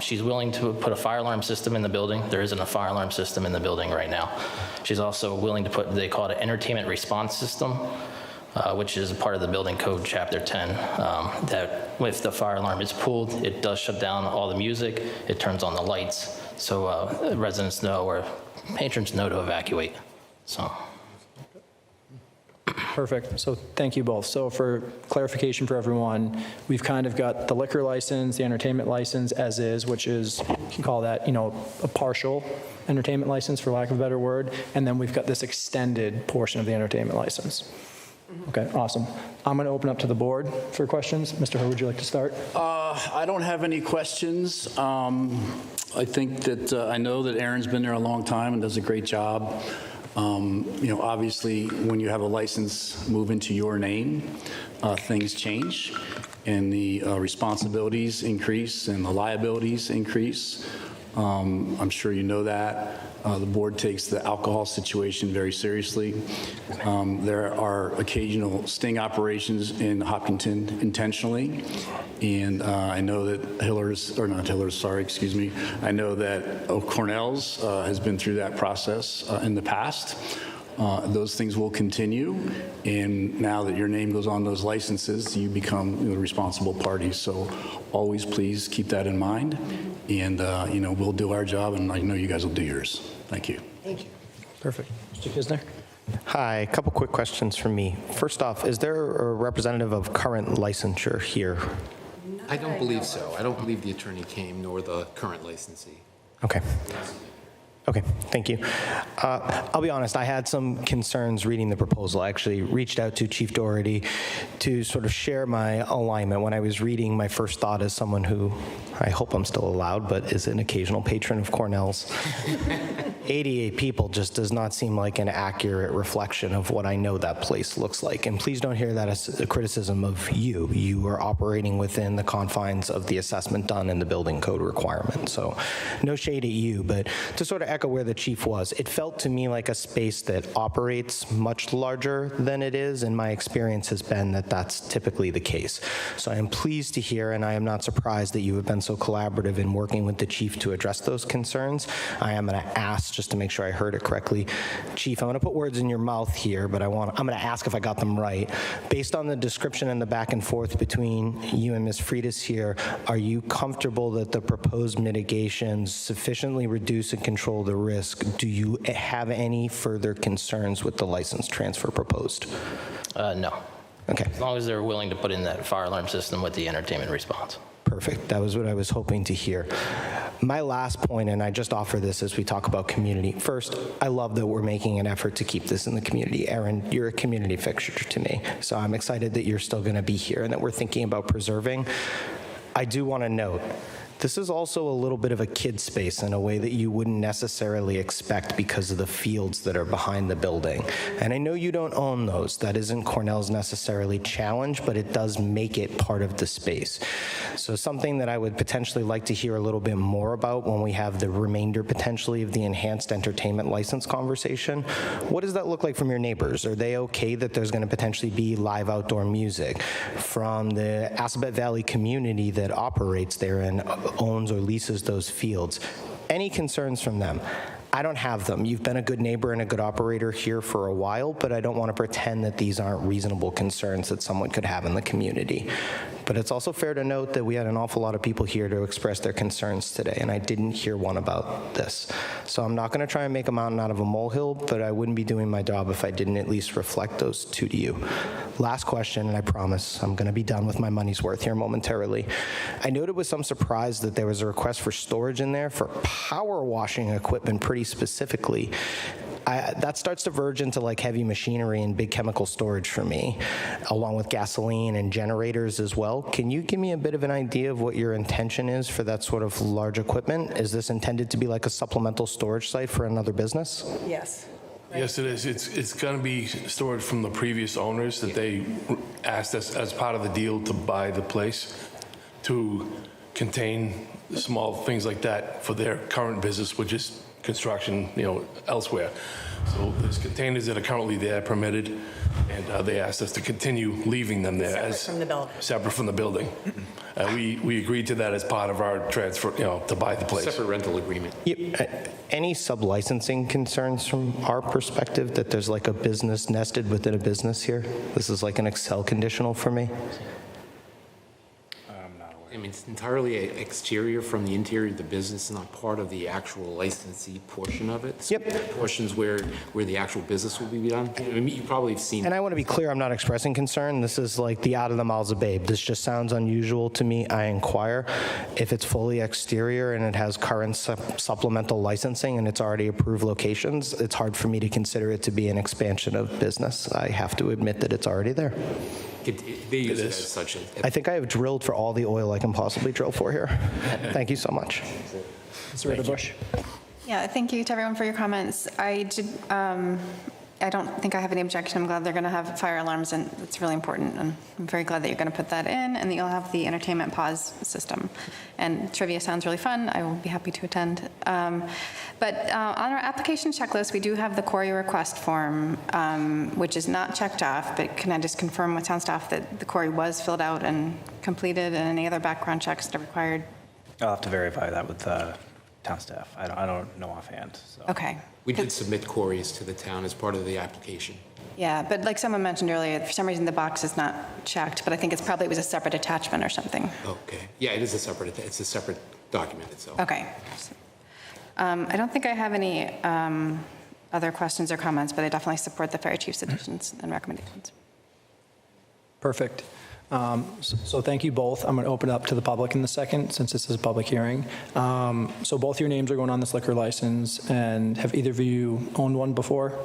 She's willing to put a fire alarm system in the building. There isn't a fire alarm system in the building right now. She's also willing to put, they call it an entertainment response system, which is a part of the building code, chapter 10, that if the fire alarm is pulled, it does shut down all the music, it turns on the lights, so residents know or patrons know to evacuate. So. Perfect. So thank you both. So for clarification for everyone, we've kind of got the liquor license, the entertainment license as is, which is, you can call that, a partial entertainment license for lack of a better word. And then we've got this extended portion of the entertainment license. Okay, awesome. I'm going to open up to the board for questions. Mr. Ho, would you like to start? I don't have any questions. I think that I know that Aaron's been there a long time and does a great job. Obviously, when you have a license move into your name, things change, and the responsibilities increase and the liabilities increase. I'm sure you know that. The board takes the alcohol situation very seriously. There are occasional sting operations in Hopkinton intentionally, and I know that I know that Cornell's has been through that process in the past. Those things will continue, and now that your name goes on those licenses, you become the responsible party. So always please keep that in mind, and we'll do our job, and I know you guys will do yours. Thank you. Thank you. Perfect. Mr. Kisner? Hi, a couple quick questions from me. First off, is there a representative of current licensure here? I don't believe so. I don't believe the attorney came, nor the current licensee. Okay. Okay, thank you. I'll be honest, I had some concerns reading the proposal. I actually reached out to Chief Doherty to sort of share my alignment. When I was reading, my first thought as someone who, I hope I'm still allowed, but is an occasional patron of Cornell's, 88 people just does not seem like an accurate reflection of what I know that place looks like. And please don't hear that as a criticism of you. You are operating within the confines of the assessment done in the building code requirement. So no shade at you, but to sort of echo where the chief was, it felt to me like a space that operates much larger than it is, and my experience has been that that's typically the case. So I am pleased to hear, and I am not surprised that you have been so collaborative in working with the chief to address those concerns. I am going to ask, just to make sure I heard it correctly, Chief, I'm going to put words in your mouth here, but I'm going to ask if I got them right. Based on the description and the back and forth between you and Ms. Freitas here, are you comfortable that the proposed mitigations sufficiently reduce and control the risk? Do you have any further concerns with the license transfer proposed? No. Okay. As long as they're willing to put in that fire alarm system with the entertainment response. Perfect. That was what I was hoping to hear. My last point, and I just offer this as we talk about community. First, I love that we're making an effort to keep this in the community. Erin, you're a community fixture to me, so I'm excited that you're still going to be here and that we're thinking about preserving. I do want to note, this is also a little bit of a kid space in a way that you wouldn't necessarily expect because of the fields that are behind the building. And I know you don't own those. That isn't Cornell's necessarily challenge, but it does make it part of the space. So something that I would potentially like to hear a little bit more about when we have the remainder potentially of the enhanced entertainment license conversation. What does that look like from your neighbors? Are they okay that there's going to potentially be live outdoor music? From the Assabet Valley community that operates there and owns or leases those fields. Any concerns from them? I don't have them. You've been a good neighbor and a good operator here for a while, but I don't want to pretend that these aren't reasonable concerns that someone could have in the community. But it's also fair to note that we had an awful lot of people here to express their concerns today, and I didn't hear one about this. So I'm not going to try and make a mountain out of a molehill, but I wouldn't be doing my job if I didn't at least reflect those two to you. Last question, and I promise I'm going to be done with my money's worth here momentarily. I noted with some surprise that there was a request for storage in there for power washing equipment pretty specifically. That starts to verge into like heavy machinery and big chemical storage for me, along with gasoline and generators as well. Can you give me a bit of an idea of what your intention is for that sort of large equipment? Is this intended to be like a supplemental storage site for another business? Yes. Yes, it is. It's going to be storage from the previous owners that they asked us as part of the deal to buy the place to contain small things like that for their current business, which is construction, elsewhere. So there's containers that are currently there permitted, and they asked us to continue leaving them there separate from the building. We agreed to that as part of our transfer, to buy the place. Separate rental agreement. Yep. Any sub-licensing concerns from our perspective that there's like a business nested within a business here? This is like an Excel conditional for me. I mean, it's entirely exterior from the interior of the business, not part of the actual licensee portion of it. Yep. Portions where the actual business will be done. I mean, you probably have seen. And I want to be clear, I'm not expressing concern. This is like the out of the mouths of babe. This just sounds unusual to me. I inquire. If it's fully exterior and it has current supplemental licensing and it's already approved locations, it's hard for me to consider it to be an expansion of business. I have to admit that it's already there. They use it as such. I think I have drilled for all the oil I can possibly drill for here. Thank you so much. Mr. Ritterbusch. Yeah, thank you to everyone for your comments. I don't think I have any objection. I'm glad they're going to have fire alarms, and it's really important. And I'm very glad that you're going to put that in, and that you'll have the entertainment pause system. And trivia sounds really fun. I will be happy to attend. But on our application checklist, we do have the query request form, which is not checked off. But can I just confirm with town staff that the query was filled out and completed, and any other background checks that are required? I'll have to verify that with town staff. I don't know offhand. So. Okay. We did submit queries to the town as part of the application. Yeah, but like someone mentioned earlier, for some reason the box is not checked, but I think it was a separate attachment or something. Okay. Yeah, it's a separate document itself. Okay. I don't think I have any other questions or comments, but I definitely support the fire chief's additions and recommendations. Perfect. So thank you both. I'm going to open it up to the public in a second, since this is a public hearing. So both your names are going on this liquor license, and have either of you owned one before?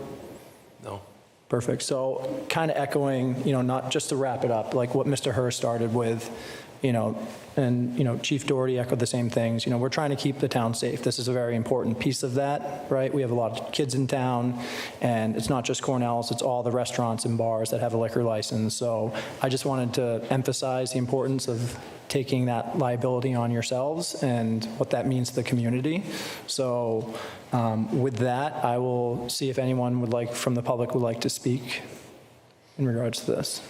No. Perfect. So kind of echoing, not just to wrap it up, like what Mr. Hurst started with, and, Chief Doherty echoed the same things. We're trying to keep the town safe. This is a very important piece of that, right? We have a lot of kids in town, and it's not just Cornell's, it's all the restaurants and bars that have a liquor license. So I just wanted to emphasize the importance of taking that liability on yourselves and what that means to the community. So with that, I will see if anyone from the public would like to speak in regards to this.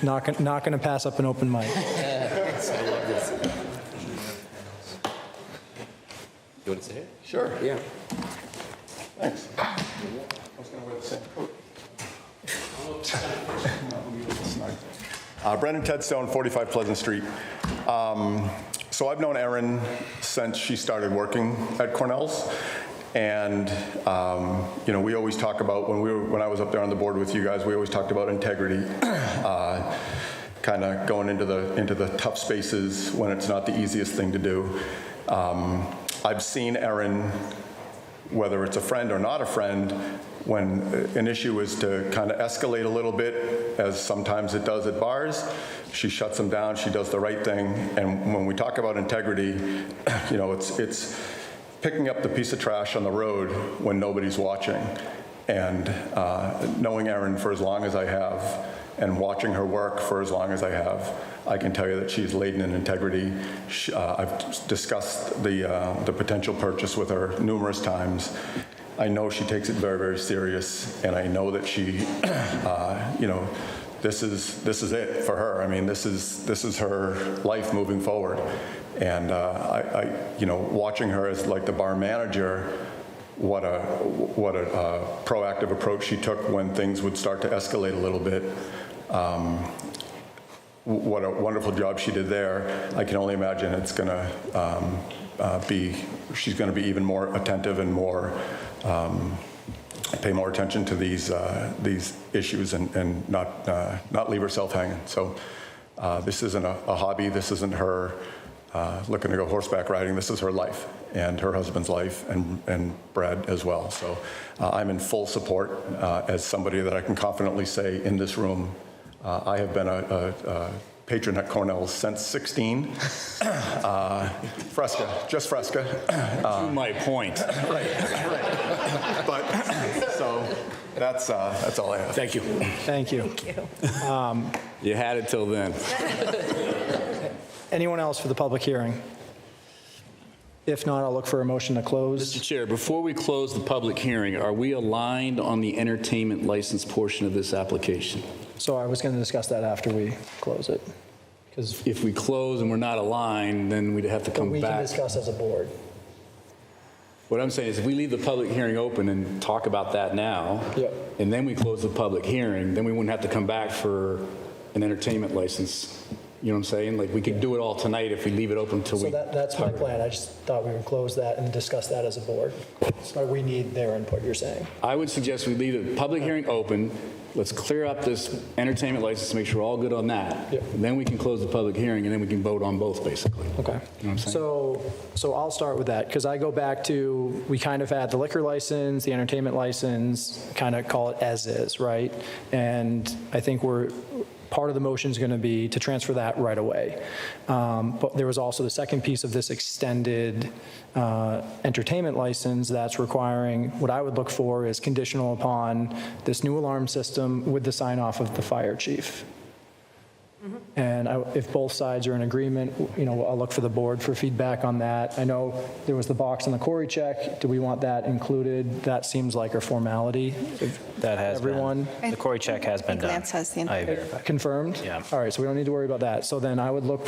Not going to pass up an open mic. I love this. You want to say it? Sure. Yeah. Thanks. I was going to wear the same coat. Brendan Tedstone, 45 Pleasant Street. So I've known Erin since she started working at Cornell's. And, we always talk about, when I was up there on the board with you guys, we always talked about integrity, kind of going into the tough spaces when it's not the easiest thing to do. I've seen Erin, whether it's a friend or not a friend, when an issue is to kind of escalate a little bit, as sometimes it does at bars, she shuts them down, she does the right thing. And when we talk about integrity, it's picking up the piece of trash on the road when nobody's watching. And knowing Erin for as long as I have, and watching her work for as long as I have, I can tell you that she's laden in integrity. I've discussed the potential purchase with her numerous times. I know she takes it very, very serious, and I know that she, this is it for her. I mean, this is her life moving forward. And watching her as like the bar manager, what a proactive approach she took when things would start to escalate a little bit. What a wonderful job she did there. I can only imagine it's going to she's going to be even more attentive and more pay more attention to these issues and not leave herself hanging. So this isn't a hobby. This isn't her looking to go horseback riding. This is her life and her husband's life, and Brad as well. So I'm in full support as somebody that I can confidently say in this room. I have been a patron at Cornell since 16. Fresca, just Fresca. To my point. Right. But so that's all I have. Thank you. Thank you. You had it till then. Anyone else for the public hearing? If not, I'll look for a motion to close. Mr. Chair, before we close the public hearing, are we aligned on the entertainment license portion of this application? So I was going to discuss that after we close it. Because if we close and we're not aligned, then we'd have to come we can back. discuss as a board. What I'm saying is if we leave the public hearing open and talk about that now, and then we close the public hearing, then we wouldn't have to come back for an entertainment license. You know what I'm saying? Like, we could do it all tonight if we leave it open until So that's my plan. I just thought we would close that and discuss that as a board. So we need their input, you're saying. I would suggest we leave the public hearing open. Let's clear up this entertainment license to make sure we're all good on that. And then we can close the public hearing, and then we can vote on both, basically. Okay. You know what I'm saying? So I'll start with that, because I go back to, we kind of had the liquor license, the entertainment license, kind of call it as is, right? And I think part of the motion is going to be to transfer that right away. But there was also the second piece of this extended entertainment license that's requiring, what I would look for is conditional upon this new alarm system with the sign off of the fire chief. And if both sides are in agreement, I'll look for the board for feedback on that. I know there was the box on the Corey check. Do we want that included? That seems like a formality. That has everyone. The Corey check has been done. Lance has the info. I verified. Confirmed? Yeah. All right, so we don't need to worry about that. So then I would look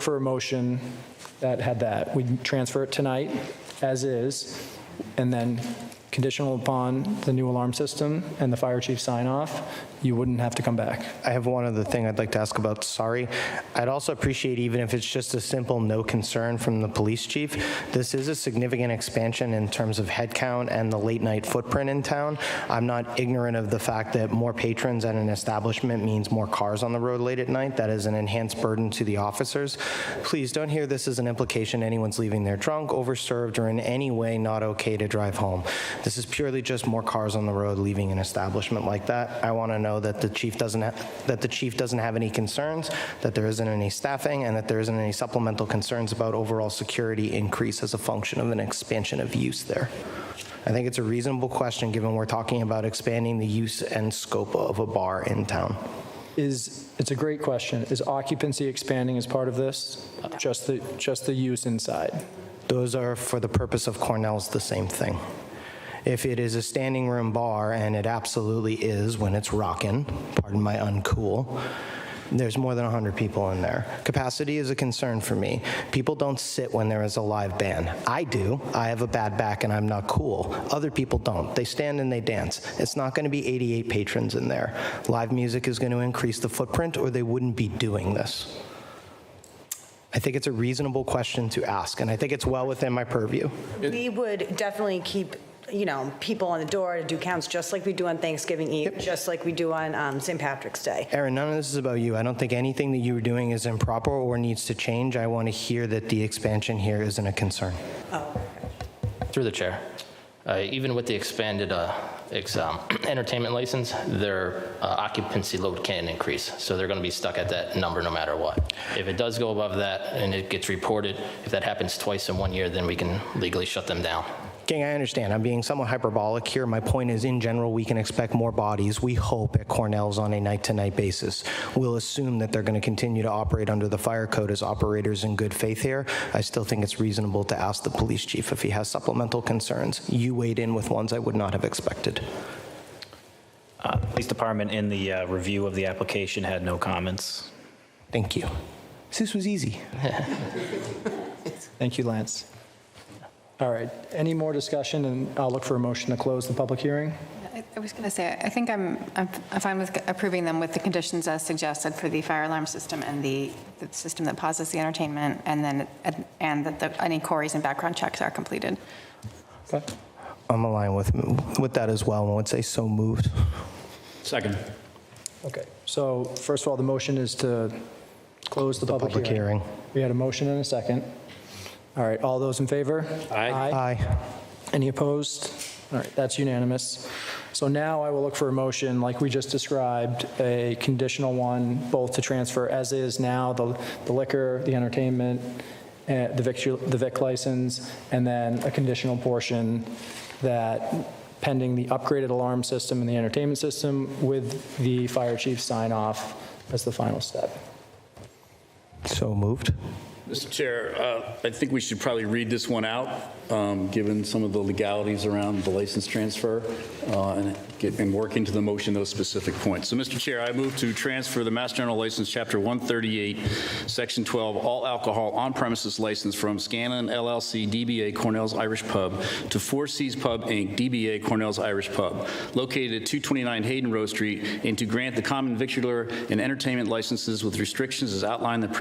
for a motion that had that. We transfer it tonight as is, and then conditional upon the new alarm system and the fire chief sign off, you wouldn't have to come back. I have one other thing I'd like to ask about, sorry. I'd also appreciate, even if it's just a simple no concern from the police chief, this is a significant expansion in terms of headcount and the late night footprint in town. I'm not ignorant of the fact that more patrons at an establishment means more cars on the road late at night. That is an enhanced burden to the officers. Please don't hear this as an implication anyone's leaving there drunk, overserved, or in any way not okay to drive home. This is purely just more cars on the road leaving an establishment like that. I want to know that the chief doesn't have any concerns, that there isn't any staffing, and that there isn't any supplemental concerns about overall security increase as a function of an expansion of use there. I think it's a reasonable question given we're talking about expanding the use and scope of a bar in town. It's a great question. Is occupancy expanding as part of this? Just the use inside? Those are, for the purpose of Cornell's, the same thing. If it is a standing room bar, and it absolutely is when it's rockin', pardon my uncool, there's more than 100 people in there. Capacity is a concern for me. People don't sit when there is a live band. I do. I have a bad back and I'm not cool. Other people don't. They stand and they dance. It's not going to be 88 patrons in there. Live music is going to increase the footprint, or they wouldn't be doing this. I think it's a reasonable question to ask, and I think it's well within my purview. We would definitely keep, people on the door to do counts, just like we do on Thanksgiving Eve, just like we do on St. Patrick's Day. Aaron, none of this is about you. I don't think anything that you were doing is improper or needs to change. I want to hear that the expansion here isn't a concern. Through the chair. Even with the expanded entertainment license, their occupancy load can increase. So they're going to be stuck at that number no matter what. If it does go above that and it gets reported, if that happens twice in 1 year, then we can legally shut them down. Gang, I understand. I'm being somewhat hyperbolic here. My point is, in general, we can expect more bodies, we hope, at Cornell's on a night-to-night basis. We'll assume that they're going to continue to operate under the fire code as operators in good faith here. I still think it's reasonable to ask the police chief if he has supplemental concerns. You weighed in with ones I would not have expected. Police department in the review of the application had no comments. Thank you. This was easy. Thank you, Lance. All right, any more discussion, and I'll look for a motion to close the public hearing. I was going to say, I think I'm fine with approving them with the conditions as suggested for the fire alarm system and the system that pauses the entertainment, and that any queries and background checks are completed. Okay. I'm aligned with that as well, and would say so moved. Second. Okay, so first of all, the motion is to close the public hearing. We had a motion and a second. All right, all those in favor? Aye. Aye. Any opposed? All right, that's unanimous. So now I will look for a motion, like we just described, a conditional one, both to transfer as is now, the liquor, the entertainment, the Vic license, and then a conditional portion that pending the upgraded alarm system and the entertainment system with the fire chief sign off as the final step. So moved. Mr. Chair, I think we should probably read this one out, given some of the legalities around the license transfer, and work into the motion those specific points. So, Mr. Chair, I move to transfer the Mass General License, Chapter 138, Section 12, all alcohol on-premises license from Scanlon LLC, DBA Cornell's Irish Pub, to Four Seas Pub, Inc., DBA Cornell's Irish Pub, located at 229 Hayden Row Street, and to grant the common victular and entertainment licenses with restrictions as outlined in the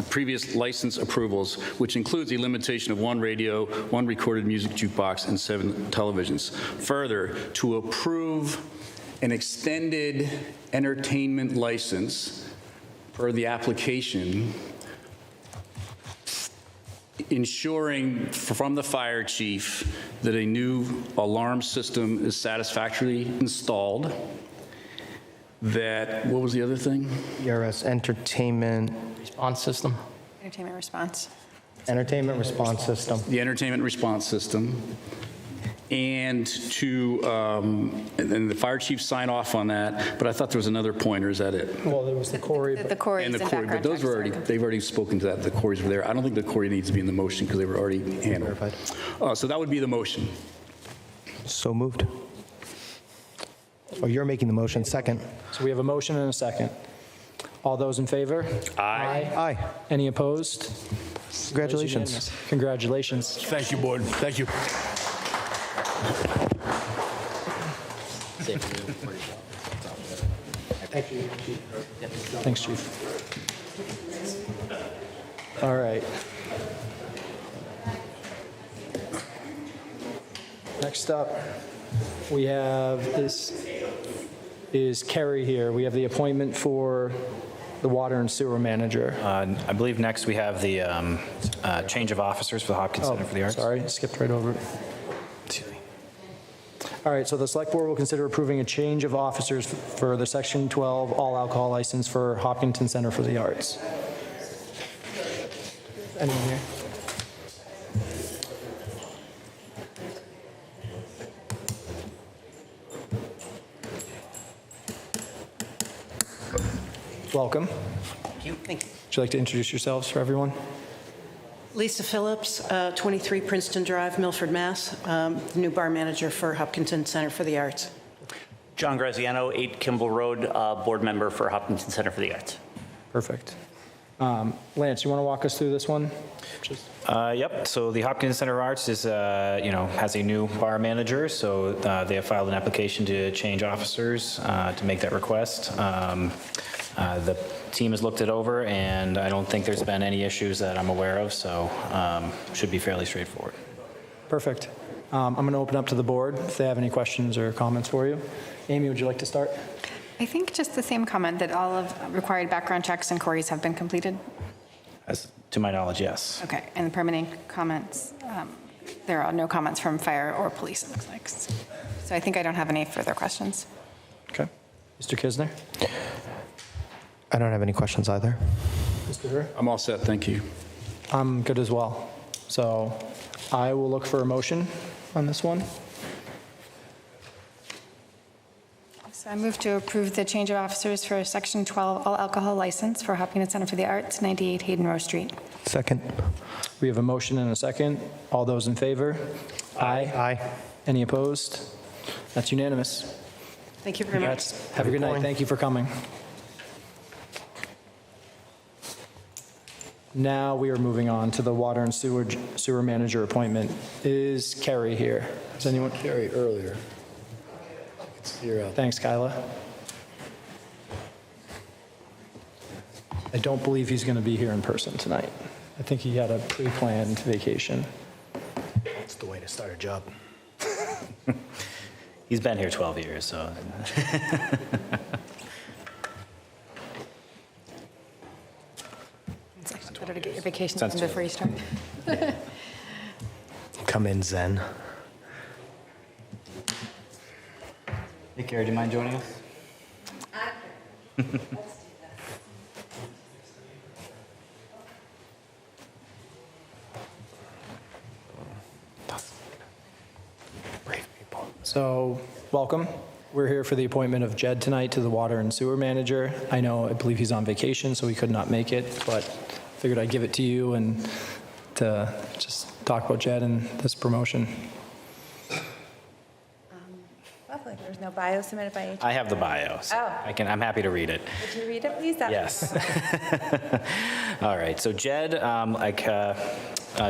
previous license approvals, which includes the limitation of 1 radio, 1 recorded music jukebox, and 7 televisions. Further, to approve an extended entertainment license per the application, ensuring from the fire chief that a new alarm system is satisfactorily installed, that, what was the other thing? ERS entertainment response system. Entertainment response. Entertainment response system. The entertainment response system. And to, and the fire chief sign off on that, but I thought there was another point, or is that it? Well, there was the Corey. The queries And the and Corey, but background those checks were are already, complete. they've already spoken to that, the Corys were there. I don't think the Corey needs to be in the motion because they were already handled. So that would be the motion. So moved. Oh, you're making the motion. Second. So we have a motion and a second. All those in favor? Aye. Aye. Any opposed? Congratulations. Congratulations. Thank you, board. Thank you. Thanks, Chief. All right. Next up, we have is Kerry here. We have the appointment for the water and sewer manager. I believe next we have the change of officers for the Hopkins Center for the Arts. Sorry, skipped right over it. All right, so the select board will consider approving a change of officers for the Section 12 all alcohol license for Hopkinton Center for the Arts. Anyone here? Welcome. Thank you. Would you like to introduce yourselves for everyone? Lisa Phillips, 23 Princeton Drive, Milford, Mass. The new bar manager for Hopkinton Center for the Arts. John Graziano, 8 Kimball Road, board member for Hopkinton Center for the Arts. Perfect. Lance, you want to walk us through this one? Yep. So the Hopkins Center of Arts is, has a new bar manager. So they have filed an application to change officers to make that request. The team has looked it over, and I don't think there's been any issues that I'm aware of. So should be fairly straightforward. Perfect. I'm going to open up to the board if they have any questions or comments for you. Amy, would you like to start? I think just the same comment that all of required background checks and queries have been completed. As to my knowledge, yes. Okay, and the permitting comments, there are no comments from fire or police, it looks like. So I think I don't have any further questions. Okay. Mr. Kisner? I don't have any questions either. Mr. Herr? I'm all set, thank you. I'm good as well. So I will look for a motion on this one. So I move to approve the change of officers for Section 12 all alcohol license for Hopkinton Center for the Arts, 98 Hayden Row Street. Second. We have a motion and a second. All those in favor? Aye. Aye. Any opposed? That's unanimous. Thank you very much. Have a good night. Thank you for coming. Now we are moving on to the water and sewer manager appointment. Is Kerry here? Is anyone? Carrie earlier. Thanks, Kyla. I don't believe he's going to be here in person tonight. I think he had a pre-planned vacation. That's the way to start a job. He's been here 12 years, so. It's actually better to get your vacation done before you start. Come in, Zen. Hey, Carrie, do you mind joining us? So, welcome. We're here for the appointment of Jed tonight to the water and sewer manager. I believe he's on vacation, so he could not make it, but figured I'd give it to you and to just talk about Jed and this promotion. Lovely. There's no bio submitted by HR. I have the bio, so I'm happy to read it. Would you read it, please? Yes. All right. So Jed, like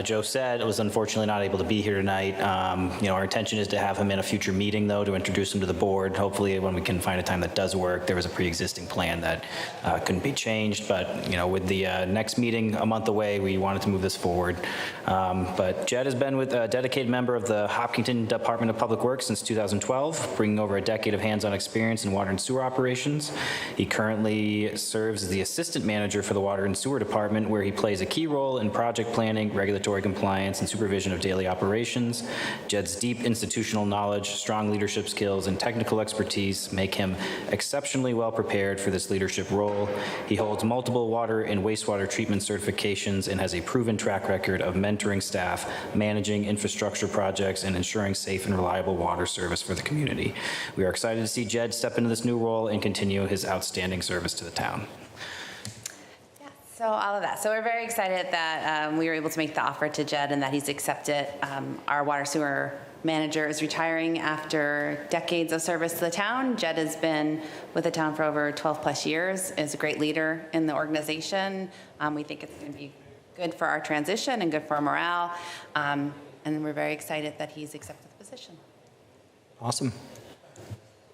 Joe said, was unfortunately not able to be here tonight. Our intention is to have him in a future meeting, though, to introduce him to the board. Hopefully, when we can find a time that does work. There was a pre-existing plan that couldn't be changed, but with the next meeting a month away, we wanted to move this forward. But Jed has been with a dedicated member of the Hopkinton Department of Public Works since 2012, bringing over a decade of hands-on experience in water and sewer operations. He currently serves as the assistant manager for the Water and Sewer Department, where he plays a key role in project planning, regulatory compliance, and supervision of daily operations. Jed's deep institutional knowledge, strong leadership skills, and technical expertise make him exceptionally well prepared for this leadership role. He holds multiple water and wastewater treatment certifications and has a proven track record of mentoring staff, managing infrastructure projects, and ensuring safe and reliable water service for the community. We are excited to see Jed step into this new role and continue his outstanding service to the town. So all of that. So we're very excited that we were able to make the offer to Jed and that he's accepted. Our water sewer manager is retiring after decades of service to the town. Jed has been with the town for over 12 plus years, is a great leader in the organization. We think it's going to be good for our transition and good for our morale. And we're very excited that he's accepted the position. Awesome.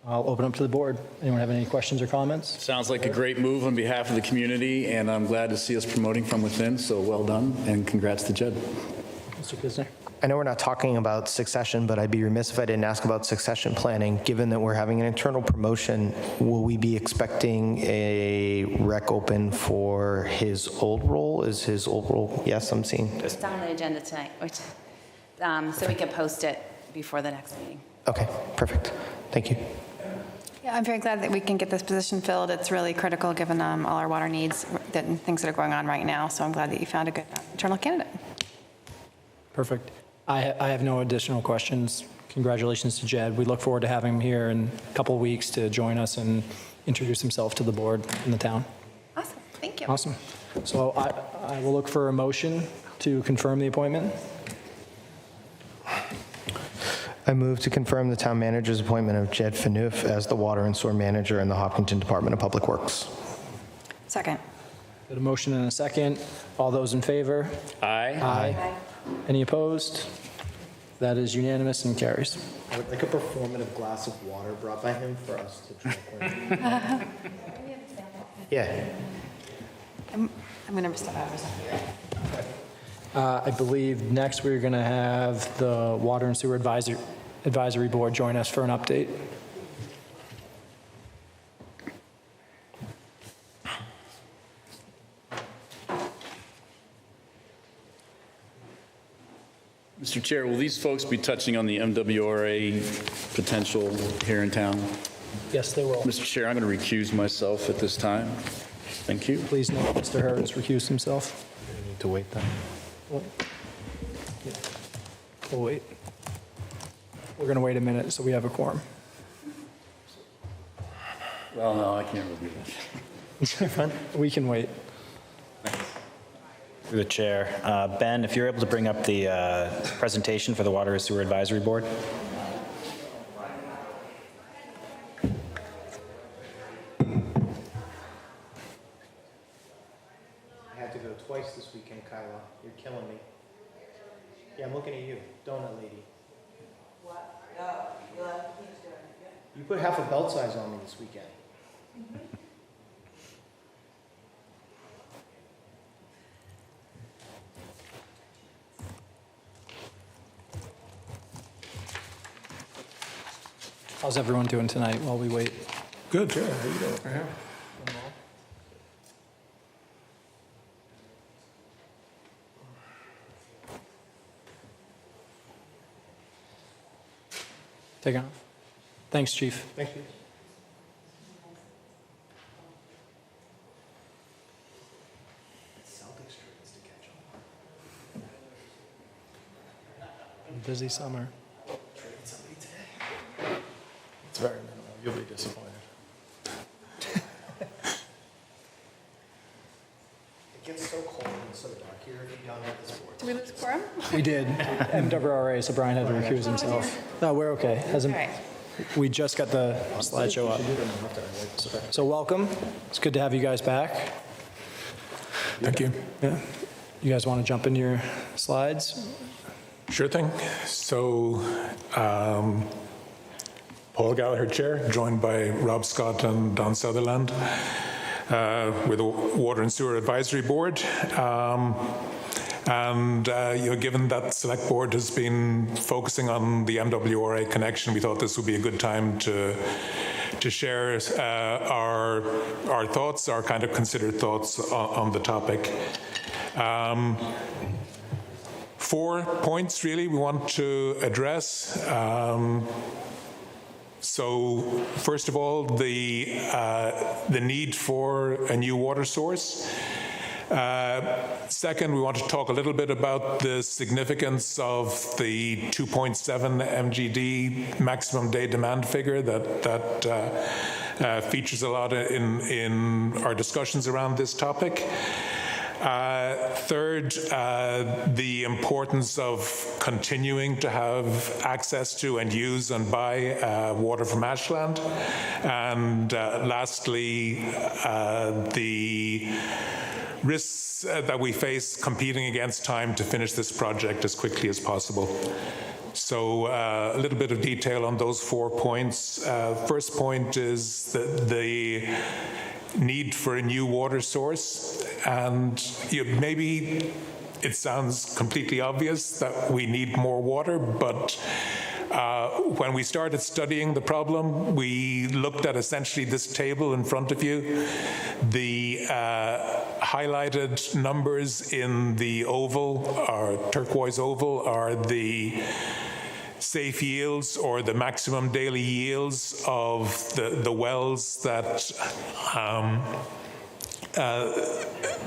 I'll open up to the board. Anyone have any questions or comments? Sounds like a great move on behalf of the community, and I'm glad to see us promoting from within, so well done, and congrats to Jed. Mr. Kisner? I know we're not talking about succession, but I'd be remiss if I didn't ask about succession planning. Given that we're having an internal promotion, will we be expecting a rec open for his old role? Is his old role? Yes, I'm seeing. It's on the agenda tonight, so we can post it before the next meeting. Okay, perfect. Thank you. Yeah, I'm very glad that we can get this position filled. It's really critical given all our water needs and things that are going on right now. So I'm glad that you found a good internal candidate. Perfect. I have no additional questions. Congratulations to Jed. We look forward to having him here in a couple of weeks to join us and introduce himself to the board and the town. Awesome. Thank you. Awesome. So I will look for a motion to confirm the appointment. I move to confirm the town manager's appointment of Jed Phaneuf as the water and sewer manager in the Hopkinton Department of Public Works. Second. Got a motion and a second. All those in favor? Aye. Aye. Any opposed? That is unanimous and carries. I would like a performative glass of water brought by him for us to drink with. Yeah. I'm going to step over. I believe next we're going to have the Water and Sewer Advisory Board join us for an update. Mr. Chair, will these folks be touching on the MWRA potential here in town? Yes, they will. Mr. Chair, I'm going to recuse myself at this time. Thank you. Please note, Mr. Harris recused himself. We need to wait then. We'll wait. We're going to wait a minute so we have a quorum. Well, no, I can't review that. We can wait. Through the chair. Ben, if you're able to bring up the presentation for the Water and Sewer Advisory Board. I had to go twice this weekend, Kyla. You're killing me. Yeah, I'm looking at you, donut lady. What? You put half a belt size on me this weekend. How's everyone doing tonight while we wait? Good. How you doing? Take it off. Thanks, Chief. Thank you. Busy summer. It's very minimal. You'll be disappointed. It gets so cold and so dark here if you don't have this board. Did we lose quorum? We did. MWRA, so Brian had to recuse himself. No, we're okay. Hasn't. All right. We just got the slideshow up. So welcome. It's good to have you guys back. Thank you. Yeah. You guys want to jump into your slides? Sure thing. So, Paul Gallagher, Chair, joined by Rob Scott and Don Sutherland, with the Water and Sewer Advisory Board. Given that Select Board has been focusing on the MWRA connection, we thought this would be a good time to share our thoughts, our kind of considered thoughts on the topic. 4 points, really, we want to address. So, first of all, the need for a new water source. Second, we want to talk a little bit about the significance of the 2.7 MGD maximum day demand figure that features a lot in our discussions around this topic. Third, the importance of continuing to have access to and use and buy water from Ashland. And lastly, the risks that we face competing against time to finish this project as quickly as possible. So a little bit of detail on those 4 points. First point is the need for a new water source. And maybe it sounds completely obvious that we need more water, but when we started studying the problem, we looked at essentially this table in front of you. The highlighted numbers in the oval, or turquoise oval, are the safe yields or the maximum daily yields of the wells that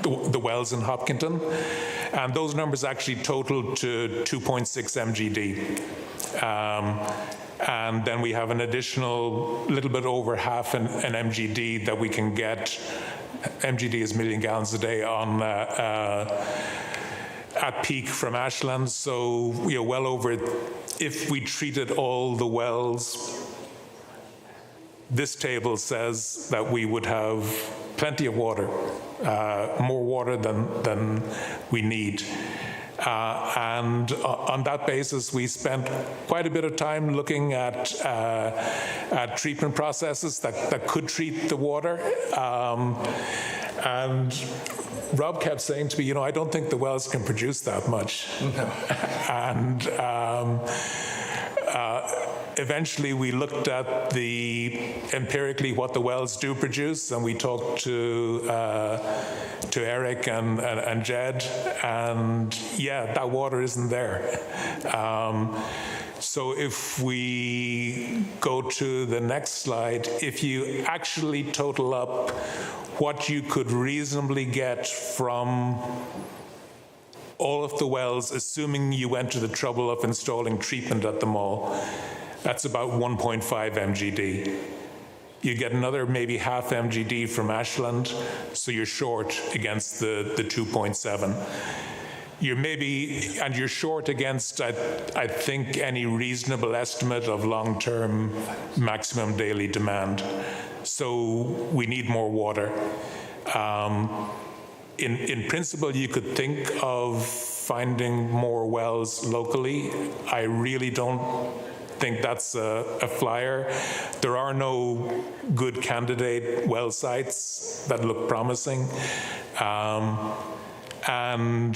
the wells in Hopkinton, and those numbers actually total to 2.6 MGD. And then we have an additional little bit over half an MGD that we can get. MGD is million gallons a day on at peak from Ashland, so well over. If we treated all the wells, this table says that we would have plenty of water, more water than we need. And on that basis, we spent quite a bit of time looking at treatment processes that could treat the water. And Rob kept saying to me, I don't think the wells can produce that much. No. And eventually we looked at empirically what the wells do produce, and we talked to Eric and Jed, and yeah, that water isn't there. So if we go to the next slide, if you actually total up what you could reasonably get from all of the wells, assuming you went to the trouble of installing treatment at them all, that's about 1.5 MGD. You get another maybe half MGD from Ashland, so you're short against the 2.7. You're short against, I think, any reasonable estimate of long-term maximum daily demand. So we need more water. In principle, you could think of finding more wells locally. I really don't think that's a flyer. There are no good candidate well sites that look promising. And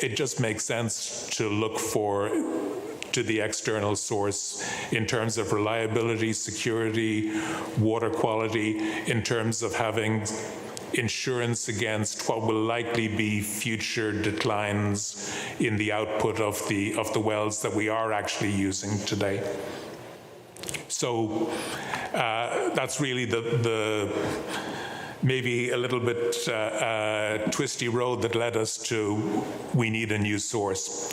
it just makes sense to look to the external source in terms of reliability, security, water quality, in terms of having insurance against what will likely be future declines in the output of the wells that we are actually using today. So that's really the maybe a little bit twisty road that led us to we need a new source.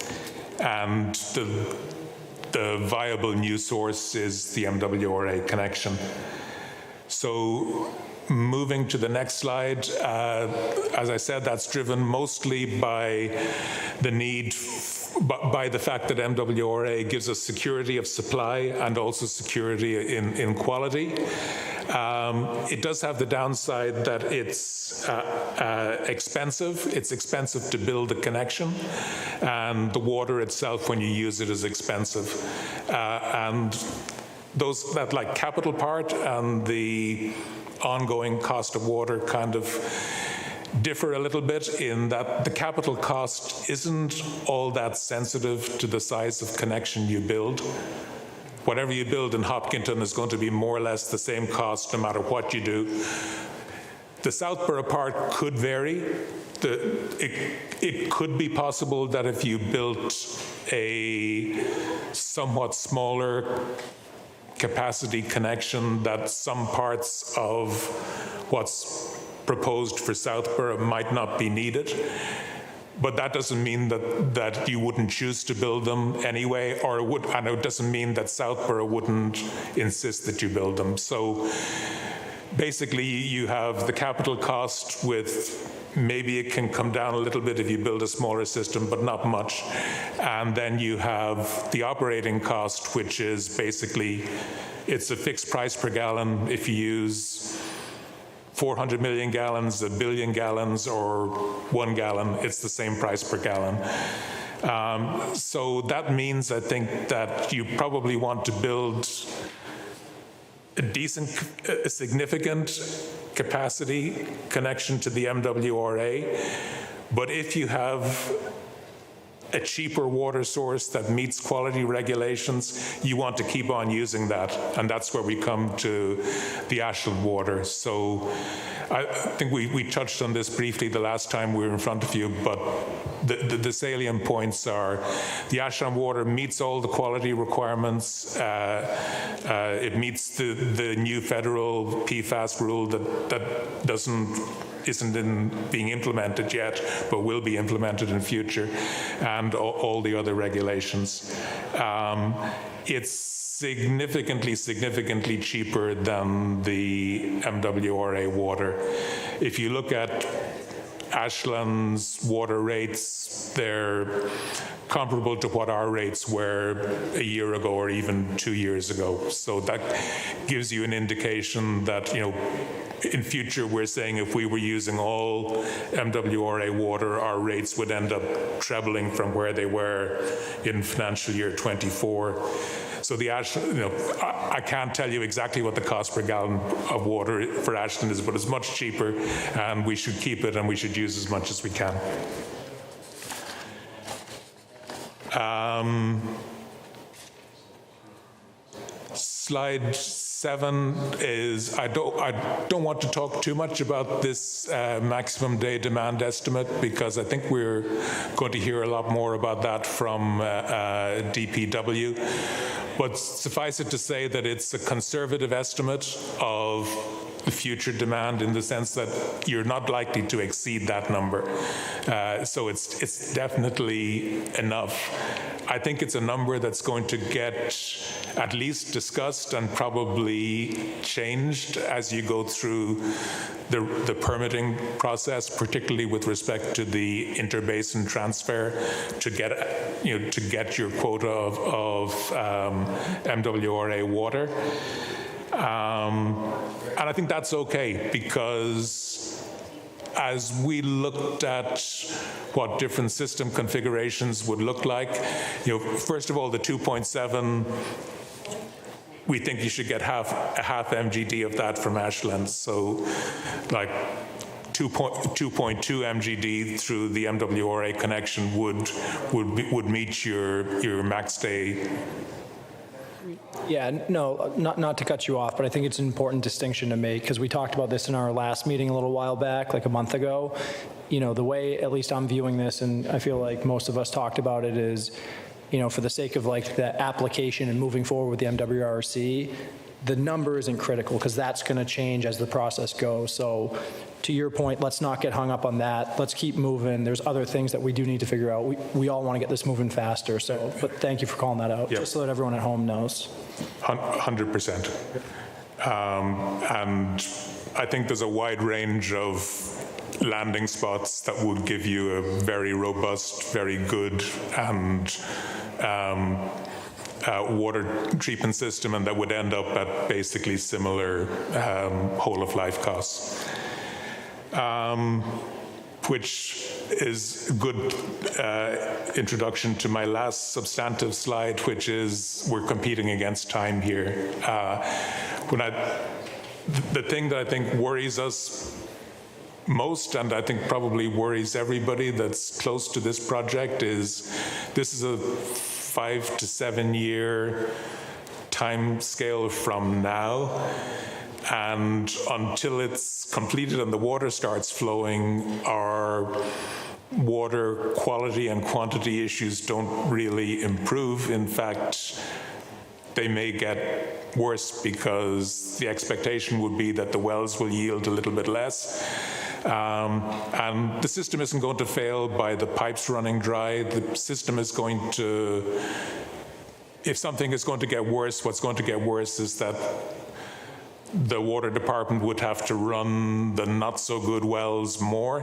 And the viable new source is the MWRA connection. So moving to the next slide, as I said, that's driven mostly by the need, by the fact that MWRA gives us security of supply and also security in quality. It does have the downside that it's expensive. It's expensive to build a connection, and the water itself, when you use it, is expensive. And that like capital part and the ongoing cost of water kind of differ a little bit in that the capital cost isn't all that sensitive to the size of connection you build. Whatever you build in Hopkinton is going to be more or less the same cost no matter what you do. The Southborough part could vary. It could be possible that if you built a somewhat smaller capacity connection, that some parts of what's proposed for Southborough might not be needed. But that doesn't mean that you wouldn't choose to build them anyway, and it doesn't mean that Southborough wouldn't insist that you build them. So basically you have the capital cost with maybe it can come down a little bit if you build a smaller system, but not much. And then you have the operating cost, which is basically, it's a fixed price per gallon. If you use 400 million gallons, 1 billion gallons, or 1 gallon, it's the same price per gallon. So that means, I think, that you probably want to build a significant capacity connection to the MWRA. But if you have a cheaper water source that meets quality regulations, you want to keep on using that. And that's where we come to the Ashland water. So I think we touched on this briefly the last time we were in front of you, but the salient points are the Ashland water meets all the quality requirements. It meets the new federal PFAS rule that isn't being implemented yet, but will be implemented in future, and all the other regulations. It's significantly cheaper than the MWRA water. If you look at Ashland's water rates, they're comparable to what our rates were a year ago or even 2 years ago. So that gives you an indication that, in future, we're saying if we were using all MWRA water, our rates would end up trebling from where they were in financial year 24. So the Ashland, I can't tell you exactly what the cost per gallon of water for Ashland is, but it's much cheaper, and we should keep it, and we should use as much as we can. Slide 7 is, I don't want to talk too much about this maximum day demand estimate, because I think we're going to hear a lot more about that from DPW. But suffice it to say that it's a conservative estimate of the future demand, in the sense that you're not likely to exceed that number. So it's definitely enough. I think it's a number that's going to get at least discussed and probably changed as you go through the permitting process, particularly with respect to the interbasin transfer, to get your quota of MWRA water. And I think that's okay, because as we looked at what different system configurations would look like, first of all, the 2.7, we think you should get a half MGD of that from Ashland. So like 2.2 MGD through the MWRA connection would meet your max day. Yeah, no, not to cut you off, but I think it's an important distinction to make, because we talked about this in our last meeting a little while back, like a month ago. The way, at least I'm viewing this, and I feel like most of us talked about it, is, for the sake of like the application and moving forward with the MWRC, the number isn't critical, because that's going to change as the process goes. So to your point, let's not get hung up on that. Let's keep moving. There's other things that we do need to figure out. We all want to get this moving faster. So, but thank you for calling that out, just so that everyone at home knows. 100%. And I think there's a wide range of landing spots that would give you a very robust, very good, and water treatment system, and that would end up at basically similar whole-of-life costs. Which is a good introduction to my last substantive slide, which is we're competing against time here. The thing that I think worries us most, and I think probably worries everybody that's close to this project, is this is a 5 to 7 year time scale from now. And until it's completed and the water starts flowing, our water quality and quantity issues don't really improve. In fact, they may get worse, because the expectation would be that the wells will yield a little bit less. And the system isn't going to fail by the pipes running dry. The system is going to, if something is going to get worse, what's going to get worse is that the water department would have to run the not so good wells more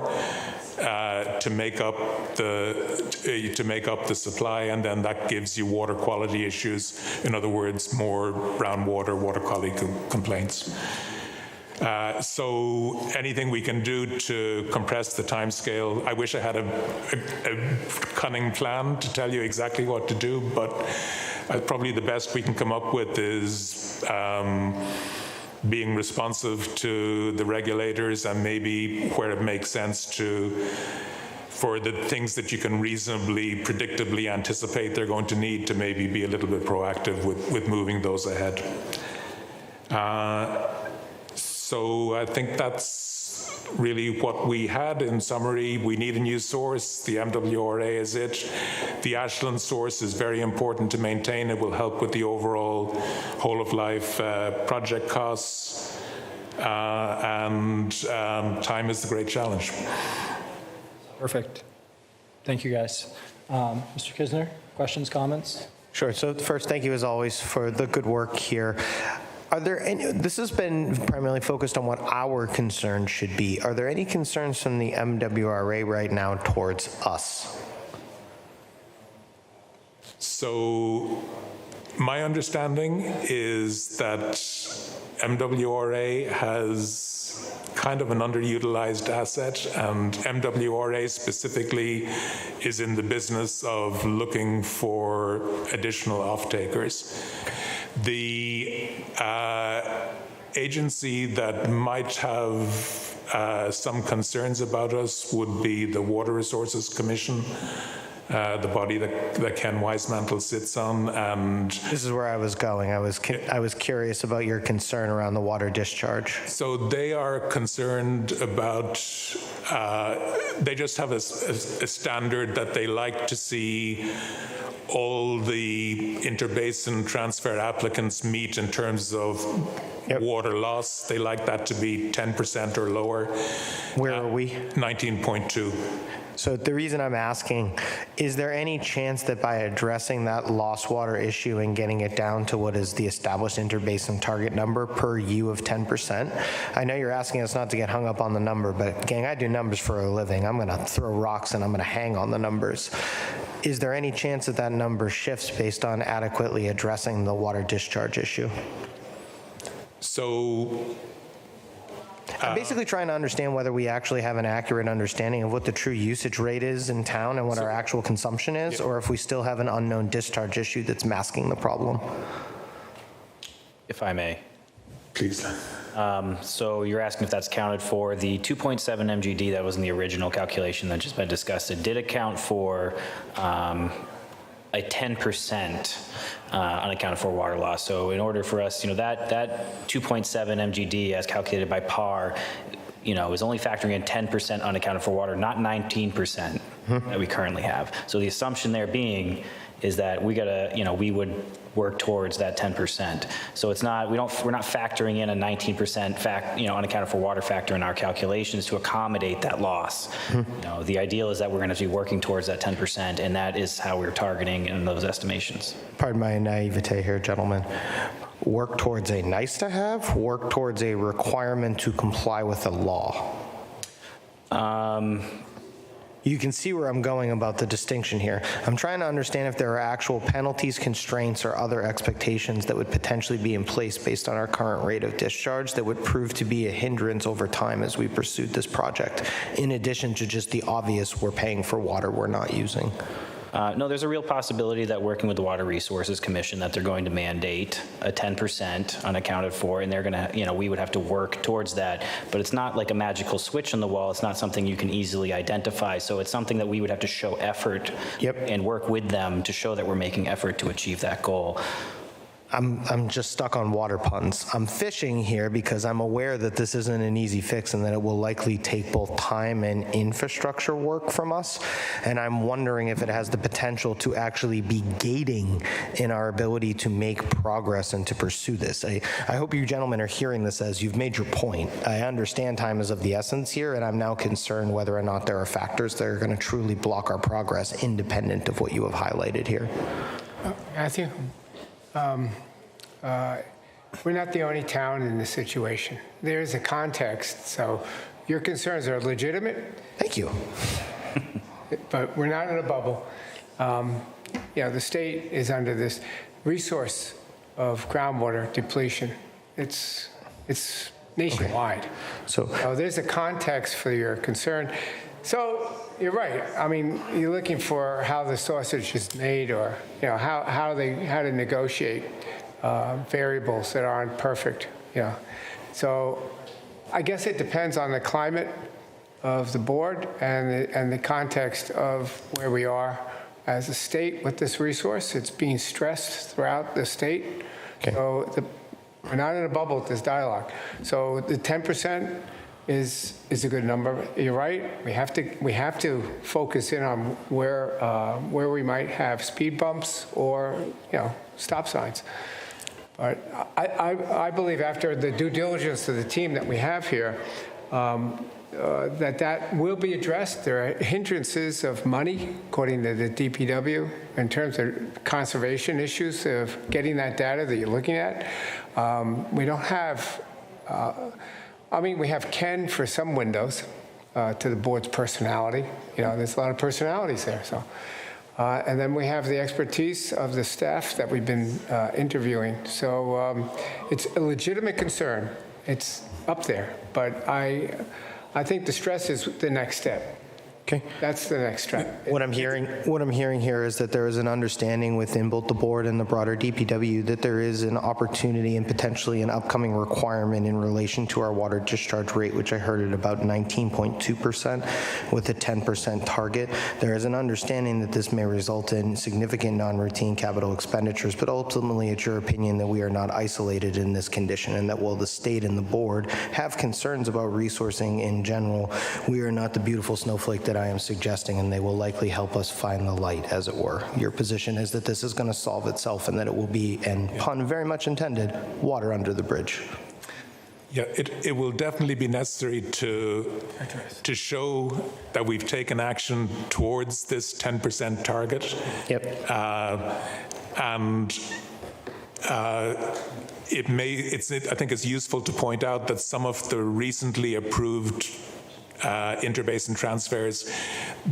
to make up the supply, and then that gives you water quality issues. In other words, more brown water quality complaints. So anything we can do to compress the timescale, I wish I had a cunning plan to tell you exactly what to do, but probably the best we can come up with is being responsive to the regulators, and maybe where it makes sense for the things that you can reasonably, predictably anticipate they're going to need, to maybe be a little bit proactive with moving those ahead. So I think that's really what we had. In summary, we need a new source. The MWRA is it. The Ashland source is very important to maintain. It will help with the overall whole-of-life project costs. And time is the great challenge. Perfect. Thank you, guys. Mr. Kisner, questions, comments? Sure. So first, thank you as always for the good work here. Are there any, this has been primarily focused on what our concerns should be. Are there any concerns from the MWRA right now towards us? So my understanding is that MWRA has kind of an underutilized asset, and MWRA specifically is in the business of looking for additional off-takers. The agency that might have some concerns about us would be the Water Resources Commission, the body that Ken Weismantel sits on. And this is where I was going. I was curious about your concern around the water discharge. So they are concerned about, they just have a standard that they like to see all the interbasin transfer applicants meet in terms of water loss. They like that to be 10% or lower. Where are we? 19.2. So the reason I'm asking, is there any chance that by addressing that lost water issue and getting it down to what is the established interbasin target number per U of 10%? I know you're asking us not to get hung up on the number, but gang, I do numbers for a living. I'm gonna throw rocks and I'm gonna hang on the numbers. Is there any chance that that number shifts based on adequately addressing the water discharge issue? So I'm basically trying to understand whether we actually have an accurate understanding of what the true usage rate is in town and what our actual consumption is, or if we still have an unknown discharge issue that's masking the problem. If I may. Please. So you're asking if that's counted for the 2.7 MGD that was in the original calculation that just been discussed. It did account for a 10% unaccounted for water loss. So in order for us, that 2.7 MGD as calculated by PAR, is only factoring in 10% unaccounted for water, not 19% that we currently have. So the assumption there being is that we we would work towards that 10%. So it's not, we're not factoring in a 19% unaccounted for water factor in our calculations to accommodate that loss. The ideal is that we're going to be working towards that 10%, and that is how we're targeting in those estimations. Pardon my naivete here, gentlemen. Work towards a nice to have, work towards a requirement to comply with the law. You can see where I'm going about the distinction here. I'm trying to understand if there are actual penalties, constraints, or other expectations that would potentially be in place based on our current rate of discharge that would prove to be a hindrance over time as we pursued this project, in addition to just the obvious we're paying for water we're not using. No, there's a real possibility that working with the Water Resources Commission that they're going to mandate a 10% unaccounted for, and they're going to, we would have to work towards that. But it's not like a magical switch on the wall. It's not something you can easily identify. So it's something that we would have to show effort and work with them to show that we're making effort to achieve that goal. I'm just stuck on water puns. I'm fishing here because I'm aware that this isn't an easy fix and that it will likely take both time and infrastructure work from us. And I'm wondering if it has the potential to actually be gating in our ability to make progress and to pursue this. I hope you gentlemen are hearing this as you've made your point. I understand time is of the essence here, and I'm now concerned whether or not there are factors that are going to truly block our progress independent of what you have highlighted here. Matthew? We're not the only town in this situation. There's a context, so your concerns are legitimate. Thank you. But we're not in a bubble. The state is under this resource of groundwater depletion. It's nationwide. So there's a context for your concern. So you're right. I mean, you're looking for how the sausage is made, or how to negotiate variables that aren't perfect. So I guess it depends on the climate of the board and the context of where we are as a state with this resource. It's being stressed throughout the state. Okay. So we're not in a bubble with this dialogue. So the 10% is a good number. You're right. We have to focus in on where we might have speed bumps or stop signs. But I believe after the due diligence of the team that we have here, that will be addressed. There are hindrances of money, according to the DPW, in terms of conservation issues of getting that data that you're looking at. We don't have, we have Ken for some windows to the board's personality. There's a lot of personalities there. So, and then we have the expertise of the staff that we've been interviewing. So it's a legitimate concern. It's up there, but I think the stress is the next step. Okay. That's the next step. What I'm hearing here is that there is an understanding within both the board and the broader DPW that there is an opportunity and potentially an upcoming requirement in relation to our water discharge rate, which I heard at about 19.2% with a 10% target. There is an understanding that this may result in significant non-routine capital expenditures, but ultimately it's your opinion that we are not isolated in this condition, and that while the state and the board have concerns about resourcing in general, we are not the beautiful snowflake that I am suggesting, and they will likely help us find the light, as it were. Your position is that this is going to solve itself, and that it will be, and pun very much intended, water under the bridge. Yeah, it will definitely be necessary to show that we've taken action towards this 10% target. Yep. I think it's useful to point out that some of the recently approved interbasin transfers,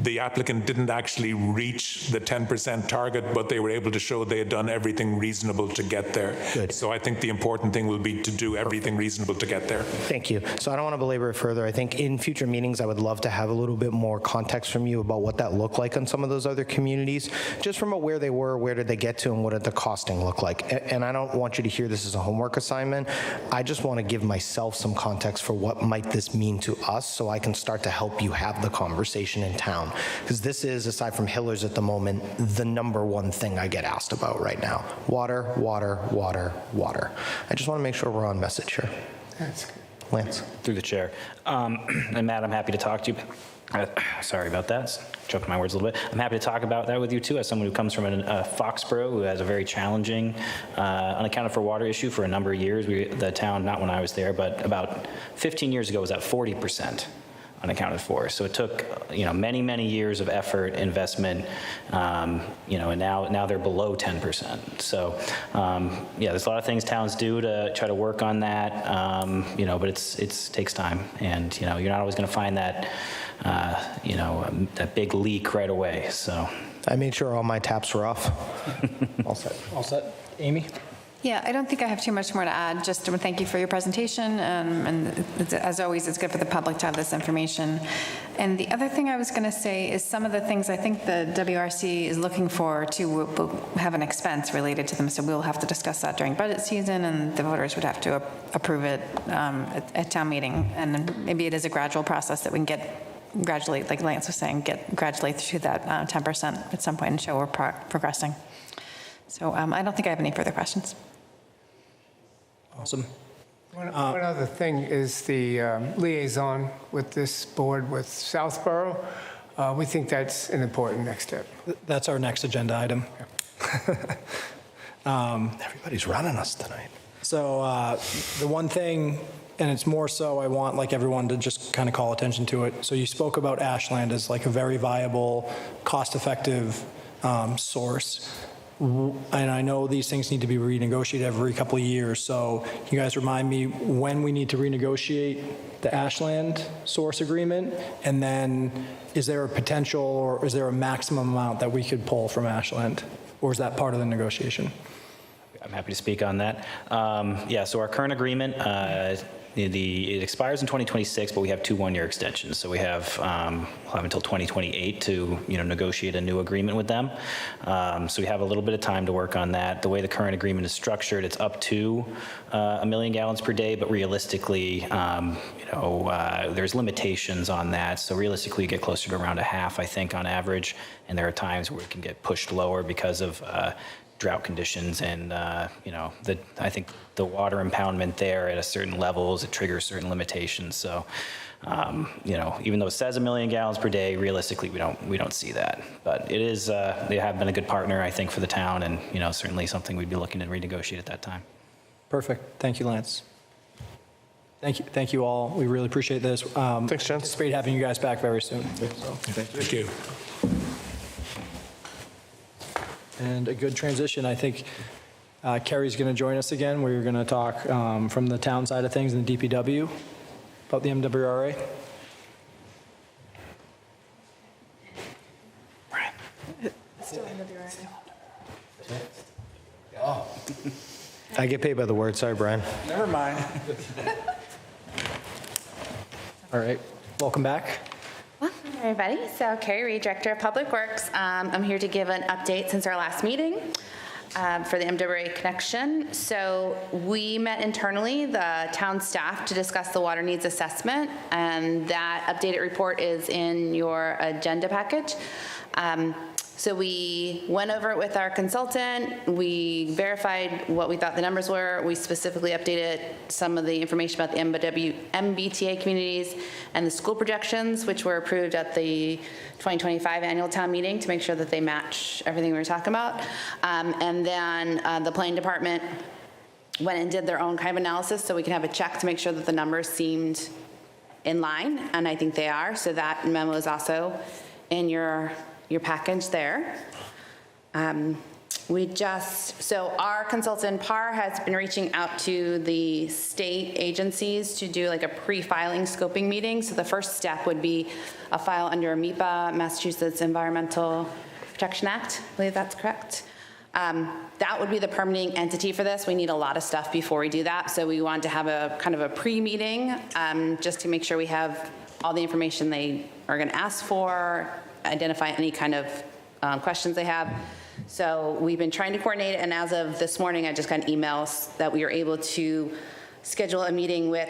the applicant didn't actually reach the 10% target, but they were able to show they had done everything reasonable to get there. Good. So I think the important thing will be to do everything reasonable to get there. Thank you. So I don't want to belabor it further. I think in future meetings, I would love to have a little bit more context from you about what that looked like on some of those other communities, just from where they were, where did they get to, and what did the costing look like. And I don't want you to hear this as a homework assignment. I just want to give myself some context for what might this mean to us, so I can start to help you have the conversation in town. Because this is, aside from Hillers at the moment, the number one thing I get asked about right now. Water, water, water, water. I just want to make sure we're on message here. That's good. Lance. Through the chair. And Matt, I'm happy to talk to you. Sorry about that. Choked my words a little bit. I'm happy to talk about that with you too, as someone who comes from Foxborough, who has a very challenging, unaccounted for water issue for a number of years. The town, not when I was there, but about 15 years ago, was at 40%. Unaccounted for. So it took, many, many years of effort, investment, and now they're below 10%. So, there's a lot of things towns do to try to work on that, but it takes time, and you're not always going to find that, that big leak right away. So I made sure all my taps were off. All set. All set. Amy? Yeah, I don't think I have too much more to add. Just to thank you for your presentation. And as always, it's good for the public to have this information. And the other thing I was going to say is some of the things I think the WRC is looking for to have an expense related to them. So we'll have to discuss that during budget season, and the voters would have to approve it at town meeting. And then maybe it is a gradual process that we can get gradually, like Lance was saying, get gradually through that 10% at some point and show we're progressing. So I don't think I have any further questions. Awesome. One other thing is the liaison with this board with Southborough. We think that's an important next step. That's our next agenda item. Everybody's running us tonight. So the one thing, and it's more so I want like everyone to just kind of call attention to it. So you spoke about Ashland as like a very viable, cost-effective source. And I know these things need to be renegotiated every couple of years. So can you guys remind me when we need to renegotiate the Ashland source agreement? And then is there a potential, or is there a maximum amount that we could pull from Ashland? Or is that part of the negotiation? I'm happy to speak on that. So our current agreement, it expires in 2026, but we have 2 one-year extensions. So we have, we'll have until 2028 to, negotiate a new agreement with them. So we have a little bit of time to work on that. The way the current agreement is structured, it's up to 1 million gallons per day, but realistically, there's limitations on that. So realistically, you get closer to around a half, I think, on average. And there are times where it can get pushed lower because of drought conditions, and I think the water impoundment there at a certain levels, it triggers certain limitations. So, even though it says 1 million gallons per day, realistically we don't see that. But it is they have been a good partner, I think, for the town, and certainly something we'd be looking to renegotiate at that time. Perfect. Thank you, Lance. Thank you all. We really appreciate this. Thanks, Jen. Anticipate having you guys back very soon. So. Thank you. And a good transition. I think Kerry's going to join us again. We're going to talk from the town side of things in the DPW about the MWRA. Right. Still MWRA. Oh. I get paid by the word. Sorry, Brian. Never mind. All right. Welcome back. Welcome, everybody. So Carrie Reed, Director of Public Works. I'm here to give an update since our last meeting for the MWRA connection. So we met internally, the town staff, to discuss the water needs assessment, and that updated report is in your agenda package. So we went over it with our consultant. We verified what we thought the numbers were. We specifically updated some of the information about the MBTA communities and the school projections, which were approved at the 2025 annual town meeting, to make sure that they match everything we were talking about. And then the planning department went and did their own kind of analysis, so we can have a check to make sure that the numbers seemed in line, and I think they are. So that memo is also in your package there. So our consultant PAR has been reaching out to the state agencies to do like a pre-filing scoping meeting. So the first step would be a file under MEPA, Massachusetts Environmental Protection Act. I believe that's correct. That would be the permitting entity for this. We need a lot of stuff before we do that. So we wanted to have a kind of a pre-meeting just to make sure we have all the information they are going to ask for, identify any kind of questions they have. So we've been trying to coordinate it, and as of this morning, I just got emails that we were able to schedule a meeting with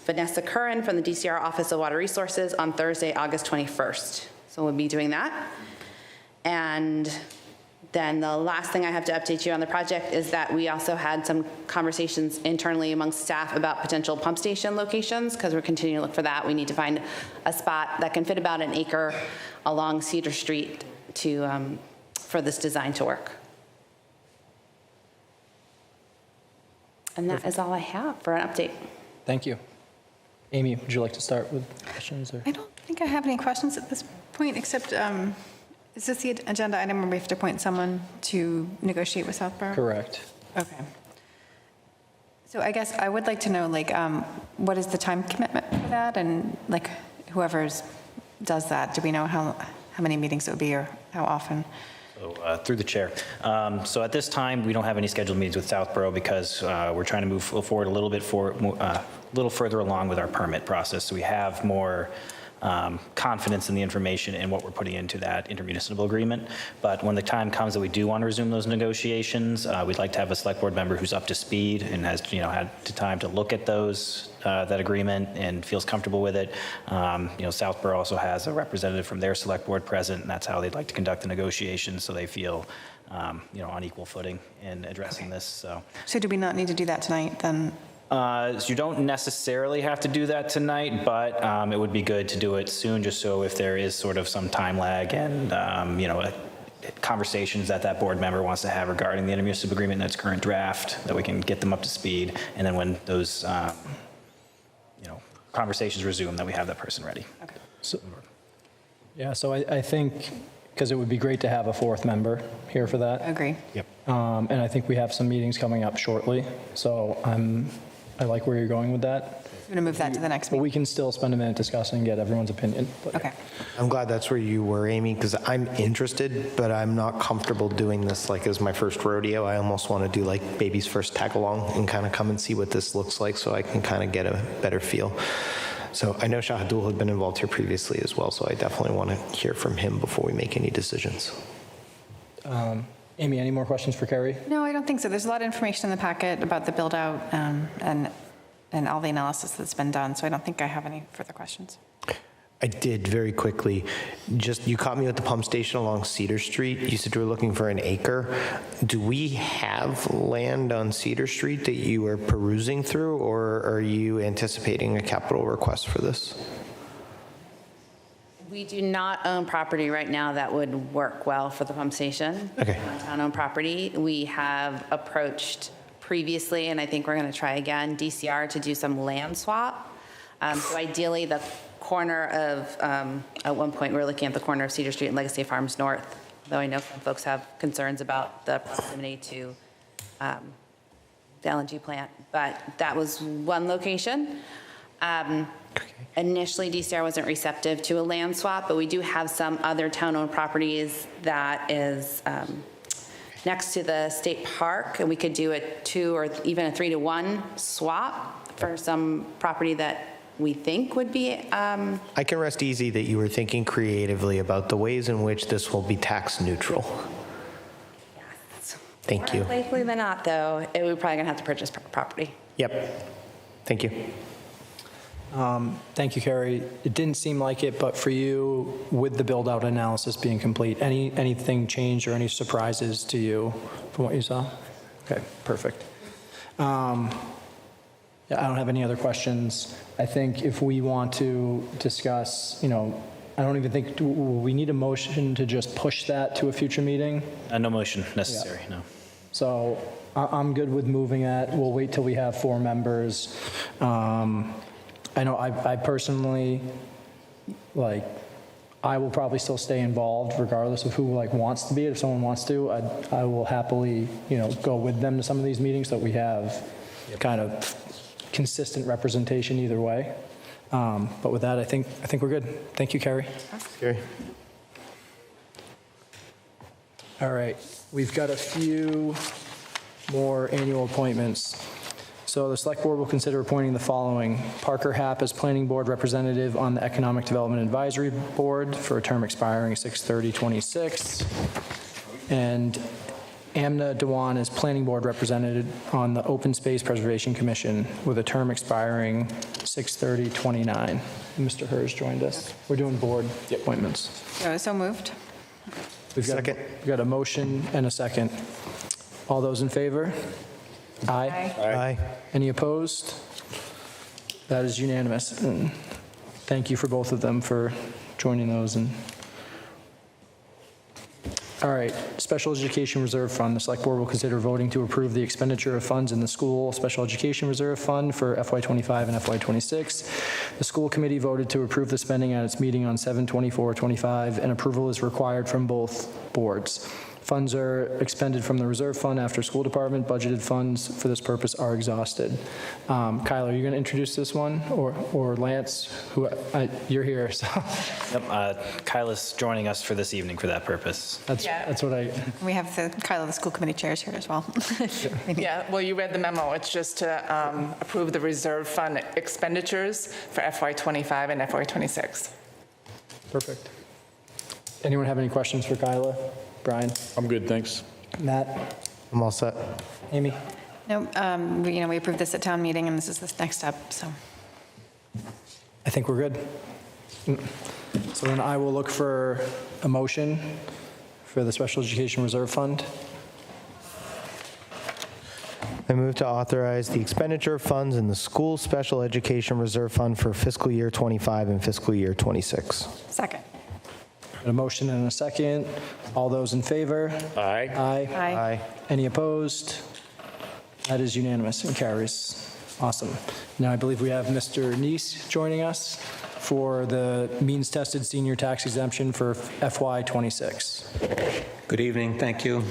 Vanessa Curran from the DCR Office of Water Resources on Thursday, August 21st. So we'll be doing that. And then the last thing I have to update you on the project is that we also had some conversations internally amongst staff about potential pump station locations, because we're continuing to look for that. We need to find a spot that can fit about an acre along Cedar Street to for this design to work. And that is all I have for an update. Thank you. Amy, would you like to start with questions? Or? I don't think I have any questions at this point, except is this the agenda item where we have to appoint someone to negotiate with Southborough? Correct. Okay. So I guess I would like to know, like, what is the time commitment for that? And like, whoever does that, do we know how many meetings it would be or how often? So, through the chair. So at this time, we don't have any scheduled meetings with Southborough because we're trying to move forward a little bit little further along with our permit process. So we have more confidence in the information and what we're putting into that intermunicipal agreement. But when the time comes that we do want to resume those negotiations, we'd like to have a select board member who's up to speed and has had the time to look at those that agreement and feels comfortable with it. Southborough also has a representative from their select board present, and that's how they'd like to conduct the negotiations, so they feel on equal footing in addressing this. So do we not need to do that tonight then? So you don't necessarily have to do that tonight, but it would be good to do it soon, just so if there is sort of some time lag and, conversations that board member wants to have regarding the intermunicipal agreement in its current draft, that we can get them up to speed. And then when those, conversations resume, that we have that person ready. Okay. So I think, because it would be great to have a fourth member here for that. I agree. Yep. And I think we have some meetings coming up shortly. So I'm I like where you're going with that. I'm going to move that to the next But meeting. we can still spend a minute discussing and get everyone's opinion. But Okay. I'm glad that's where you were, Amy, because I'm interested, but I'm not comfortable doing this like as my first rodeo. I almost want to do like baby's first tag along and kind of come and see what this looks like so I can kind of get a better feel. So I know Shahadul had been involved here previously as well, so I definitely want to hear from him before we make any decisions. Amy, any more questions for Carrie? No, I don't think so. There's a lot of information in the packet about the build-out and all the analysis that's been done, so I don't think I have any further questions. I did very quickly. Just, you caught me at the pump station along Cedar Street. You said you were looking for an acre. Do we have land on Cedar Street that you are perusing through, or are you anticipating a capital request for this? We do not own property right now that would work well for the pump station. Okay. Town-owned property. We have approached previously, and I think we're going to try again, DCR to do some land swap. So ideally, the corner of, at one point, we were looking at the corner of Cedar Street and Legacy Farms North, though I know some folks have concerns about the proximity to the LNG plant, but that was one location. Initially, DCR wasn't receptive to a land swap, but we do have some other town-owned properties that is next to the state park, and we could do a 2 or even a 3-to-1 swap for some property that we think would be. I can rest easy that you were thinking creatively about the ways in which this will be tax neutral. Thank you. More likely than not, though, we're probably going to have to purchase property. Yep. Thank you. Thank you, Carrie. It didn't seem like it, but for you, with the build-out analysis being complete, anything changed or any surprises to you from what you saw? Okay, perfect. Yeah, I don't have any other questions. I think if we want to discuss, I don't even think, do we need a motion to just push that to a future meeting? No motion necessary, no. So I'm good with moving that. We'll wait till we have 4 members. I know I personally, I will probably still stay involved regardless of who wants to be. If someone wants to, I will happily, go with them to some of these meetings so that we have kind of consistent representation either way. But with that, I think we're good. Thank you, Carrie. Carrie. All right, we've got a few more annual appointments. So the Select Board will consider appointing the following: Parker Happ as Planning Board Representative on the Economic Development Advisory Board for a term expiring 6/30/26, and Amna Dewan as Planning Board Representative on the Open Space Preservation Commission with a term expiring 6/30/29. Mr. Hers joined us. We're doing board appointments. So moved. We've got a motion and a second. All those in favor? Aye. Aye. Any opposed? That is unanimous. And thank you for both of them for joining those. All right, Special Education Reserve Fund. The Select Board will consider voting to approve the expenditure of funds in the School Special Education Reserve Fund for FY25 and FY26. The school committee voted to approve the spending at its meeting on 7/24/25, and approval is required from both boards. Funds are expended from the reserve fund after school department. Budgeted funds for this purpose are exhausted. Kyle, are you going to introduce this one, or Lance? You're here. So. Yep, Kyle is joining us for this evening for that purpose. That's what I. We have Kyle, the school committee chairs here as well. Yeah, well, you read the memo. It's just to approve the reserve fund expenditures for FY25 and FY26. Perfect. Anyone have any questions for Kyla? Brian? I'm good, thanks. Matt? I'm all set. Amy? No, we approved this at town meeting, and this is the next step, so. I think we're good. So then I will look for a motion for the Special Education Reserve Fund. I move to authorize the expenditure of funds in the School Special Education Reserve Fund for fiscal year 25 and fiscal year 26. Second. A motion and a second. All those in favor? Aye. Aye. Aye. Any opposed? That is unanimous and carries. Awesome. Now I believe we have Mr. Neese joining us for the means-tested senior tax exemption for FY26. Good evening, thank you.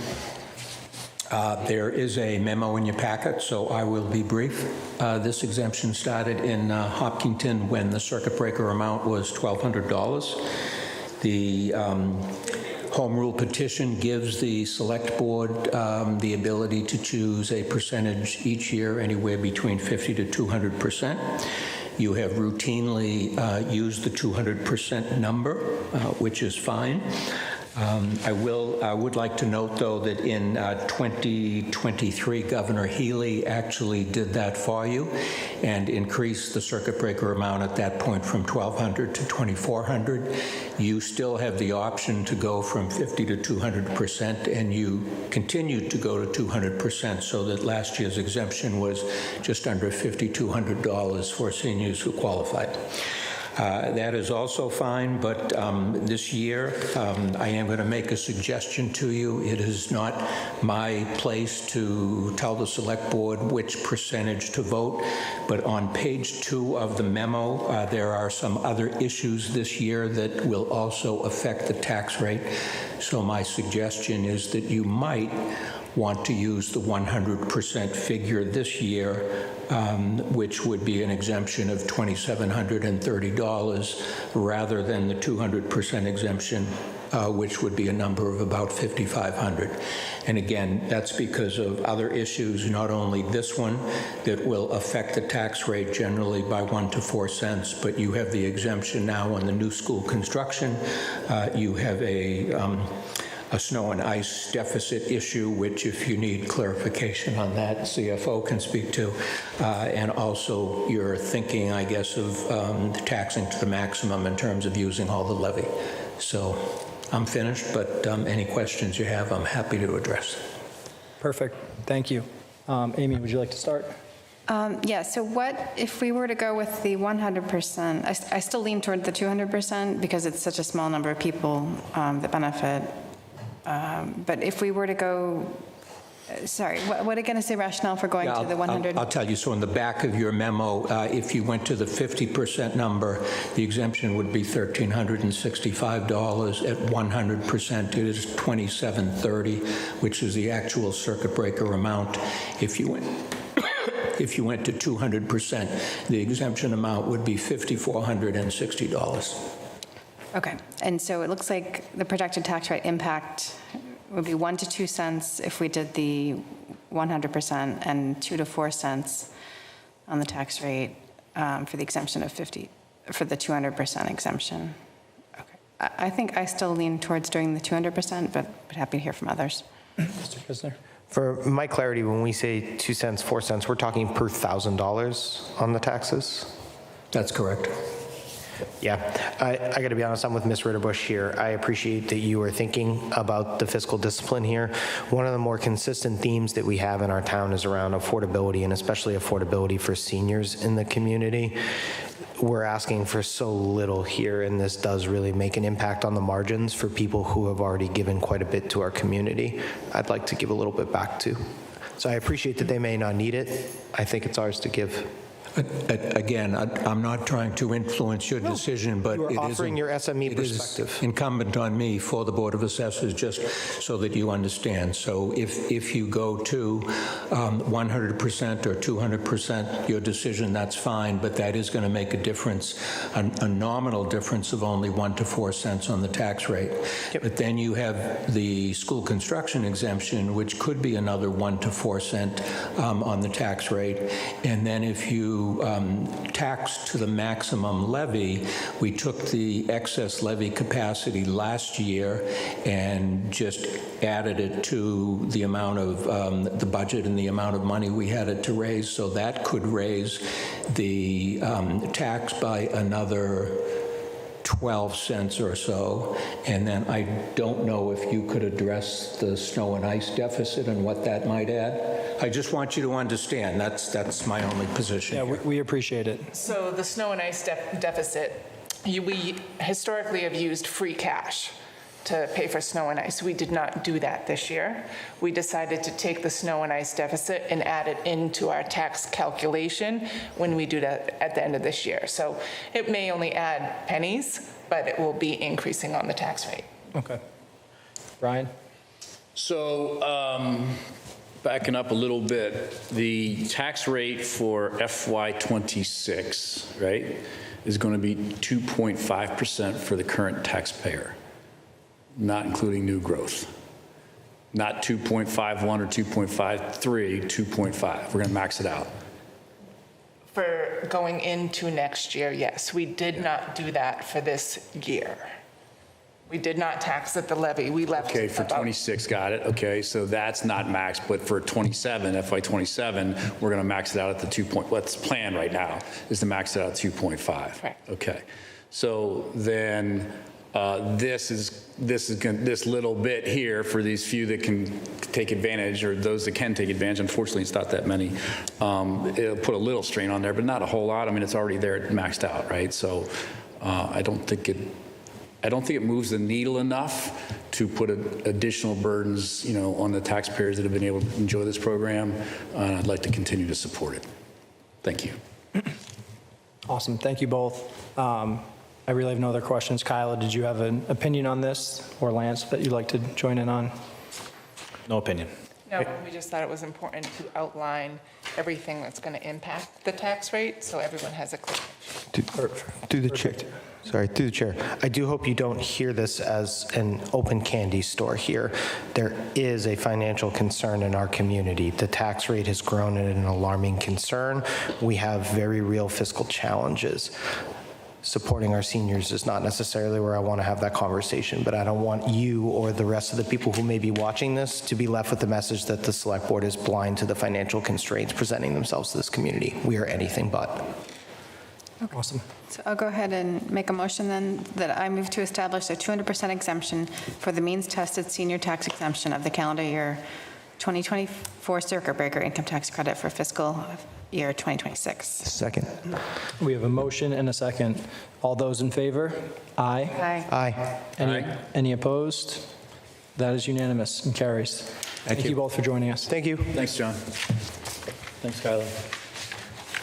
There is a memo in your packet, so I will be brief. This exemption started in Hopkinton when the circuit breaker amount was $1,200. The Home Rule petition gives the Select Board the ability to choose a percentage each year, anywhere between 50 to 200%. You have routinely used the 200% number, which is fine. I would like to note, though, that in 2023, Governor Healy actually did that for you and increased the circuit breaker amount at that point from $1,200 to $2,400. You still have the option to go from 50 to 200%, and you continued to go to 200%, so that last year's exemption was just under $5,200 for seniors who qualified. That is also fine, but this year I am going to make a suggestion to you. It is not my place to tell the Select Board which percentage to vote, but on page 2 of the memo, there are some other issues this year that will also affect the tax rate. So my suggestion is that you might want to use the 100% figure this year, which would be an exemption of $2,730, rather than the 200% exemption, which would be a number of about $5,500. And again, that's because of other issues, not only this one, that will affect the tax rate generally by 1 to 4 cents, but you have the exemption now on the new school construction. You have a snow and ice deficit issue, which if you need clarification on that, CFO can speak to. And also you're thinking, I guess, of taxing to the maximum in terms of using all the levy. So I'm finished, but any questions you have, I'm happy to address. Perfect. Thank you. Amy, would you like to start? Yeah, so what if we were to go with the 100%? I still lean toward the 200% because it's such a small number of people that benefit. But if we were to go, sorry, what again is the rationale for going to the 100? I'll tell you. So in the back of your memo, if you went to the 50% number, the exemption would be $1,365. At 100%, it is $2,730, which is the actual circuit breaker amount. If you went to 200%, the exemption amount would be $5,460. Okay, and so it looks like the projected tax rate impact would be 1 to 2 cents if we did the 100% and 2 to 4 cents on the tax rate for the exemption of 50, for the 200% exemption. Okay, I think I still lean towards doing the 200%, but happy to hear from others. Mr. Kisner? For my clarity, when we say 2 cents, 4 cents, we're talking per $1,000 on the taxes? That's correct. Yeah, I got to be honest, I'm with Ms. Ritterbusch here. I appreciate that you are thinking about the fiscal discipline here. One of the more consistent themes that we have in our town is around affordability, and especially affordability for seniors in the community. We're asking for so little here, and this does really make an impact on the margins for people who have already given quite a bit to our community. I'd like to give a little bit back too. So I appreciate that they may not need it. I think it's ours to give. Again, I'm not trying to influence your decision, but you are offering your SME perspective. It is incumbent on me for the Board of Assessors, just so that you understand. So if you go to 100% or 200%, your decision, that's fine, but that is going to make a difference, a nominal difference of only 1 to 4 cents on the tax rate. Yep. But then you have the school construction exemption, which could be another 1 to 4 cent on the tax rate. And then if you tax to the maximum levy, we took the excess levy capacity last year and just added it to the amount of the budget and the amount of money we had it to raise. So that could raise the tax by another 12 cents or so. And then I don't know if you could address the snow and ice deficit and what that might add. I just want you to understand, that's my only position. Yeah, we appreciate it. So the snow and ice deficit, we historically have used free cash to pay for snow and ice. We did not do that this year. We decided to take the snow and ice deficit and add it into our tax calculation when we do that at the end of this year. So it may only add pennies, but it will be increasing on the tax rate. Okay. Brian? So Backing up a little bit, the tax rate for FY26, right, is going to be 2.5% for the current taxpayer, not including new growth. Not 2.51 or 2.53, 2.5. We're going to max it out. For going into next year, yes. We did not do that for this year. We did not tax at the levy. We left. Okay, for 26, got it. Okay, so that's not maxed, but for 27, FY27, we're going to max it out at the 2 point. What's planned right now is to max it out at 2.5. Correct. Okay, so then this little bit here for these few that can take advantage, or those that can take advantage. Unfortunately, it's not that many. It'll put a little strain on there, but not a whole lot. I mean, it's already there, maxed out, right? So I don't think it moves the needle enough to put additional burdens, on the taxpayers that have been able to enjoy this program. And I'd like to continue to support it. Thank you. Awesome. Thank you both. I really have no other questions. Kyla, did you have an opinion on this, or Lance, that you'd like to join in on? No opinion. No, we just thought it was important to outline everything that's going to impact the tax rate, so everyone has a clear picture. Through the chair. Sorry, through the chair. I do hope you don't hear this as an open candy store here. There is a financial concern in our community. The tax rate has grown at an alarming concern. We have very real fiscal challenges. Supporting our seniors is not necessarily where I want to have that conversation, but I don't want you or the rest of the people who may be watching this to be left with the message that the select board is blind to the financial constraints presenting themselves to this community. We are anything but. Okay. Awesome. So I'll go ahead and make a motion then that I move to establish a 200% exemption for the means-tested senior tax exemption of the calendar year 2024 circuit breaker income tax credit for fiscal year 2026. Second. We have a motion and a second. All those in favor? Aye. Aye. Aye. Any opposed? That is unanimous and carries. Thank you both for joining us. Thank you. Thanks, John. Thanks, Kyla.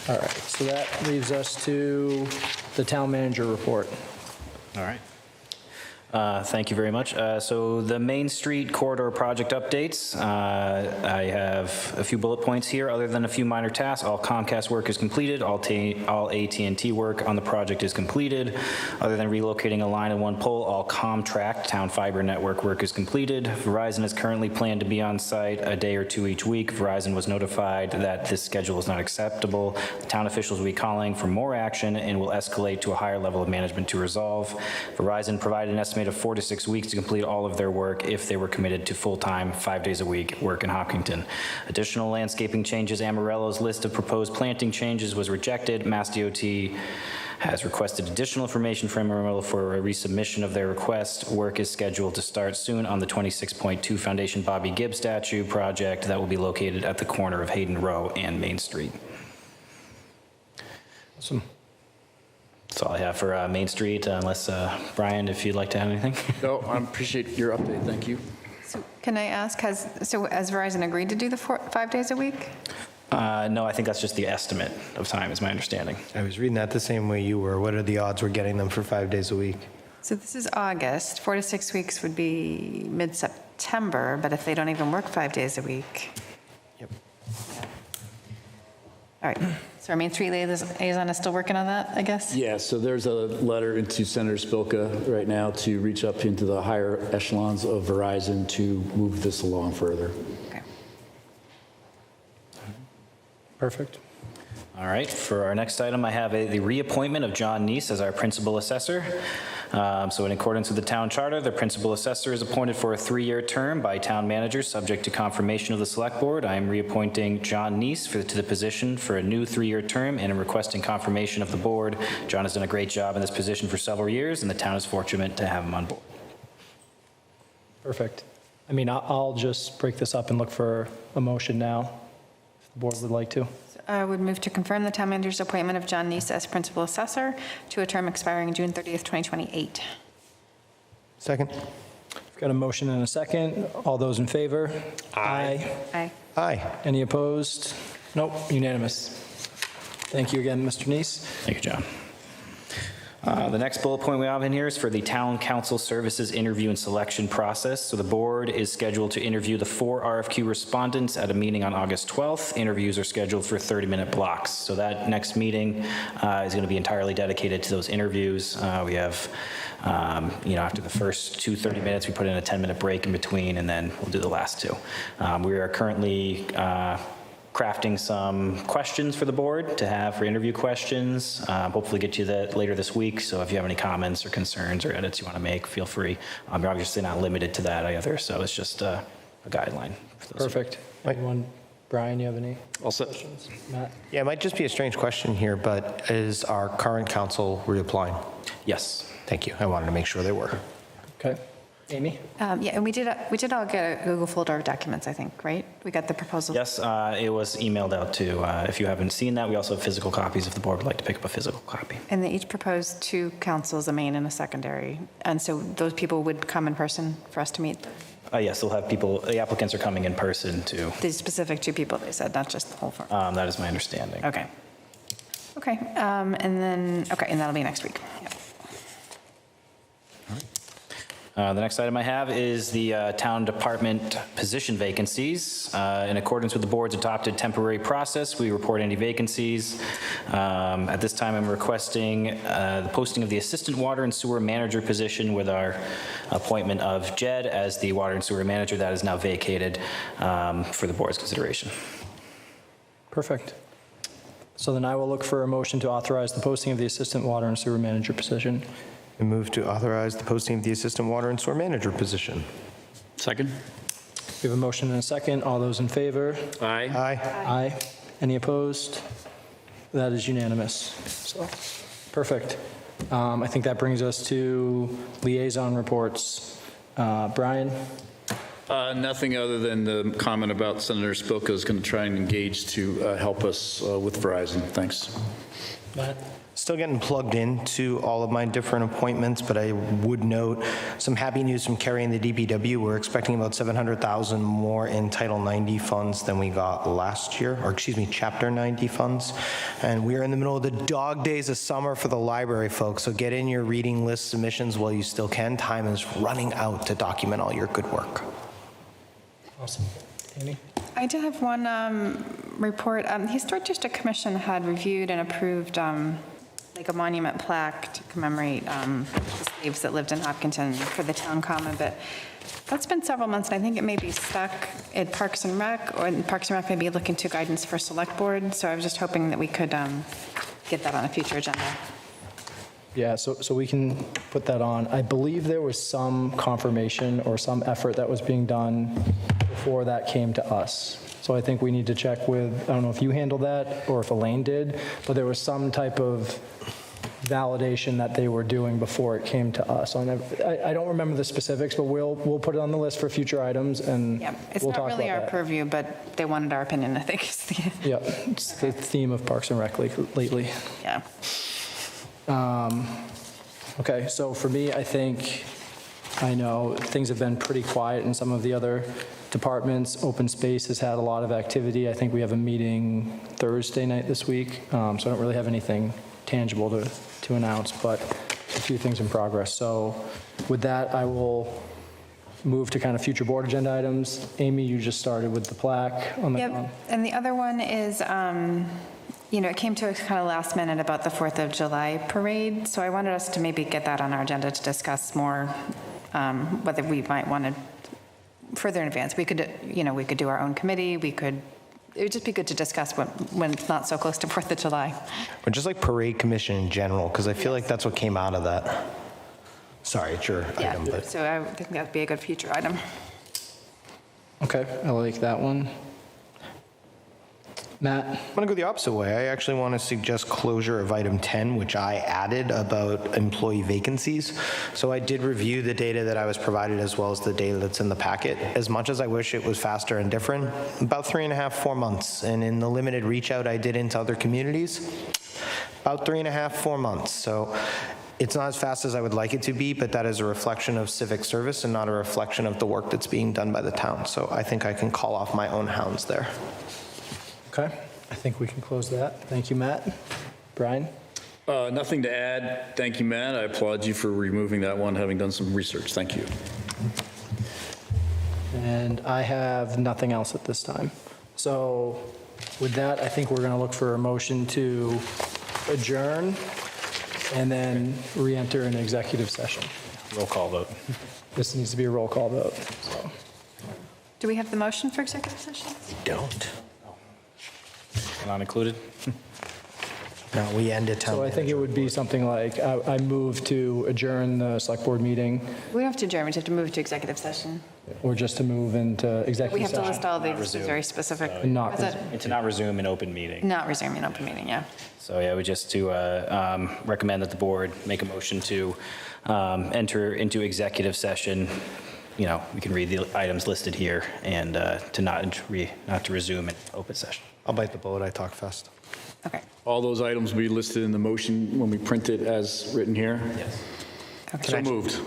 All right, so that leaves us to the town manager report. All right. Thank you very much. So the Main Street corridor project updates. I have a few bullet points here. Other than a few minor tasks, all Comcast work is completed. All AT&T work on the project is completed. Other than relocating a line and one pole, all Comtrack town fiber network work is completed. Verizon is currently planned to be on site a day or two each week. Verizon was notified that this schedule is not acceptable. The town officials will be calling for more action and will escalate to a higher level of management to resolve. Verizon provided an estimate of 4 to 6 weeks to complete all of their work if they were committed to full-time, 5 days a week work in Hopkinton. Additional landscaping changes. Amarillo's list of proposed planting changes was rejected. Mass DOT has requested additional information from Amarillo for a resubmission of their request. Work is scheduled to start soon on the 26.2 Foundation Bobby Gibb statue project that will be located at the corner of Hayden Row and Main Street. Awesome. That's all I have for Main Street, unless, Brian, if you'd like to add anything? No, I appreciate your update. Thank you. So can I ask, has Verizon agreed to do the 5 days a week? No, I think that's just the estimate of time, is my understanding. I was reading that the same way you were. What are the odds we're getting them for 5 days a week? So this is August. 4 to 6 weeks would be mid-September, but if they don't even work 5 days a week. Yep. All right. So our Main Street liaison is still working on that, I guess? Yeah, so there's a letter into Senator Spilka right now to reach up into the higher echelons of Verizon to move this along further. Okay. Perfect. All right, for our next item, I have the reappointment of John Neese as our principal assessor. So in accordance with the town charter, the principal assessor is appointed for a 3-year term by town manager, subject to confirmation of the select board. I am reappointing John Neese to the position for a new 3-year term and am requesting confirmation of the board. John has done a great job in this position for several years, and the town is fortunate to have him on board. Perfect. I mean, I'll just break this up and look for a motion now, if the board would like to. I would move to confirm the town manager's appointment of John Neese as principal assessor to a term expiring June 30th, 2028. Second. We've got a motion and a second. All those in favor? Aye. Aye. Aye. Any opposed? Nope, unanimous. Thank you again, Mr. Neese. Thank you, John. The next bullet point we have in here is for the town council services interview and selection process. So the board is scheduled to interview the 4 RFQ respondents at a meeting on August 12th. Interviews are scheduled for 30-minute blocks. So that next meeting is going to be entirely dedicated to those interviews. We have, after the first 30 minutes, we put in a 10-minute break in between, and then we'll do the last 2. We are currently crafting some questions for the board to have for interview questions. Hopefully get you that later this week. So if you have any comments or concerns or edits you want to make, feel free. You're obviously not limited to that either, so it's just a guideline. Perfect. Anyone, Brian, you have any questions? Matt? Yeah, it might just be a strange question here, but is our current council reapplying? Yes. Thank you. I wanted to make sure they were. Okay. Amy? Yeah, and we did all get a Google folder of documents, I think, right? We got the proposal. Yes, it was emailed out to, if you haven't seen that, we also have physical copies if the board would like to pick up a physical copy. And they each proposed 2 councils, a main and a secondary. And so those people would come in person for us to meet? Yes, they'll have people, the applicants are coming in person to. The specific 2 people, they said, not just the whole firm. That is my understanding. Okay. Okay, and that'll be next week. Yep. The next item I have is the town department position vacancies. In accordance with the board's adopted temporary process, we report any vacancies. At this time, I'm requesting the posting of the assistant water and sewer manager position with our appointment of Jed as the water and sewer manager. That is now vacated for the board's consideration. Perfect. So then I will look for a motion to authorize the posting of the assistant water and sewer manager position. I move to authorize the posting of the assistant water and sewer manager position. Second. We have a motion and a second. All those in favor? Aye. Aye. Aye. Any opposed? That is unanimous. So, perfect. I think that brings us to liaison reports. Brian? Nothing other than the comment about Senator Spilka is going to try and engage to help us with Verizon. Thanks. Matt? Still getting plugged into all of my different appointments, but I would note some happy news from Kerry and the DPW. We're expecting about $700,000 more in Title 90 funds than we got last year, or excuse me, Chapter 90 funds. And we are in the middle of the dog days of summer for the library, folks, so get in your reading list submissions while you still can. Time is running out to document all your good work. Awesome. Amy? I did have one report. The Historic District Commission had reviewed and approved like a monument plaque to commemorate the slaves that lived in Hopkinton for the town common, but that's been several months, and I think it may be stuck at Parks and Rec, or Parks and Rec may be looking to guidance for Select Board, so I was just hoping that we could get that on a future agenda. Yeah, so we can put that on. I believe there was some confirmation or some effort that was being done before that came to us. So I think we need to check with, I don't know if you handled that or if Elaine did, but there was some type of validation that they were doing before it came to us. I don't remember the specifics, but we'll put it on the list for future items, and Yeah, it's we'll not talk really about our that. purview, but they wanted our opinion, I think. Yeah, it's the theme of Parks and Rec lately. Yeah. Okay, so for me, I know things have been pretty quiet in some of the other departments. Open Space has had a lot of activity. I think we have a meeting Thursday night this week, so I don't really have anything tangible to announce, but a few things in progress. So with that, I will move to kind of future board agenda items. Amy, you just started with the plaque on the. Yep, and the other one is, it came to us kind of last minute about the 4th of July parade, so I wanted us to maybe get that on our agenda to discuss more, whether we might want to further in advance. We could, we could do our own committee. It would just be good to discuss when it's not so close to 4th of July. Or just like parade commission in general, because I feel like that's what came out of that. Sorry, it's your item, but. So I think that would be a good future item. Okay, I like that one. Matt? I'm going to go the opposite way. I actually want to suggest closure of item 10, which I added about employee vacancies. So I did review the data that I was provided as well as the data that's in the packet. As much as I wish it was faster and different, about 3.5, 4 months. And in the limited reach out I did into other communities, about 3.5, 4 months. So it's not as fast as I would like it to be, but that is a reflection of civic service and not a reflection of the work that's being done by the town. So I think I can call off my own hounds there. Okay, I think we can close that. Thank you, Matt. Brian? Nothing to add. Thank you, Matt. I applaud you for removing that one, having done some research. Thank you. And I have nothing else at this time. So with that, I think we're going to look for a motion to adjourn and then re-enter an executive session. Roll call vote. This needs to be a roll call vote, so. Do we have the motion for executive session? Don't. Not included? No, we end at 10. So I think it would be something like, I move to adjourn the select board meeting, We don't have to adjourn, we just have to move to executive session. or just to move into We executive have to session. list all these, resume. very specific. Not Was it- And to not resume an open meeting. Not resuming an open meeting, yeah. So yeah, we just to recommend that the board make a motion to enter into executive session. You know, we can read the items listed here and to not to resume an open session. I'll bite the bullet, I talk fast. Okay. All those items will be listed in the motion when we print it as written here? Yes. So moved.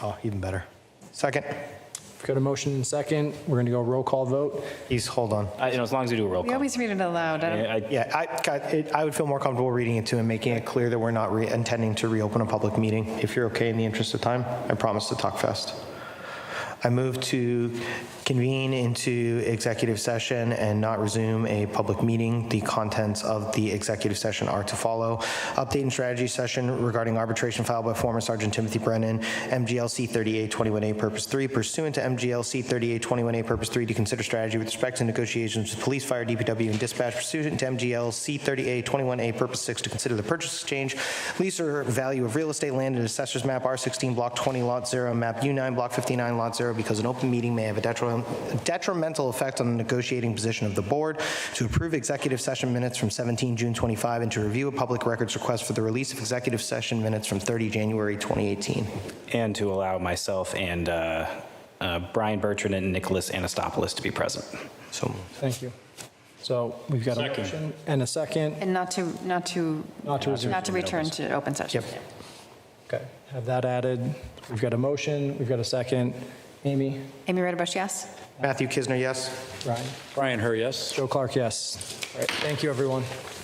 Oh, even better. Second. We've got a motion and second. We're going to go roll call vote. Hold on. As long as we do a roll We call. always read it aloud. I don't- I would feel more comfortable reading it too and making it clear that we're not intending to reopen a public meeting. If you're okay in the interest of time, I promise to talk fast. I move to convene into executive session and not resume a public meeting. The contents of the executive session are to follow. Update and strategy session regarding arbitration filed by former Sergeant Timothy Brennan, MGLC 3821A Purpose 3, pursuant to MGLC 3821A Purpose 3, to consider strategy with respect to negotiations with police, fire, DPW, and dispatch, pursuant to MGLC 3821A Purpose 6, to consider the purchase, exchange, lease, or value of real estate land in Assessor's Map R16, Block 20, Lot 0, Map U9, Block 59, Lot 0, because an open meeting may have a detrimental effect on the negotiating position of the board, to approve executive session minutes from 17 June 25, and to review a public records request for the release of executive session minutes from 30 January 2018. And to allow myself and Brian Bertrand and Nicholas Anastopoulos to be present. So Thank you. So we've got a motion and a second. And not to resume. not to return to open session. Yep. Okay, have that added. We've got a motion, we've got a second. Amy? Amy Redebush, yes? Matthew Kisner, yes. Brian? Brian Herr, yes. Joe Clark, yes. All right, thank you, everyone.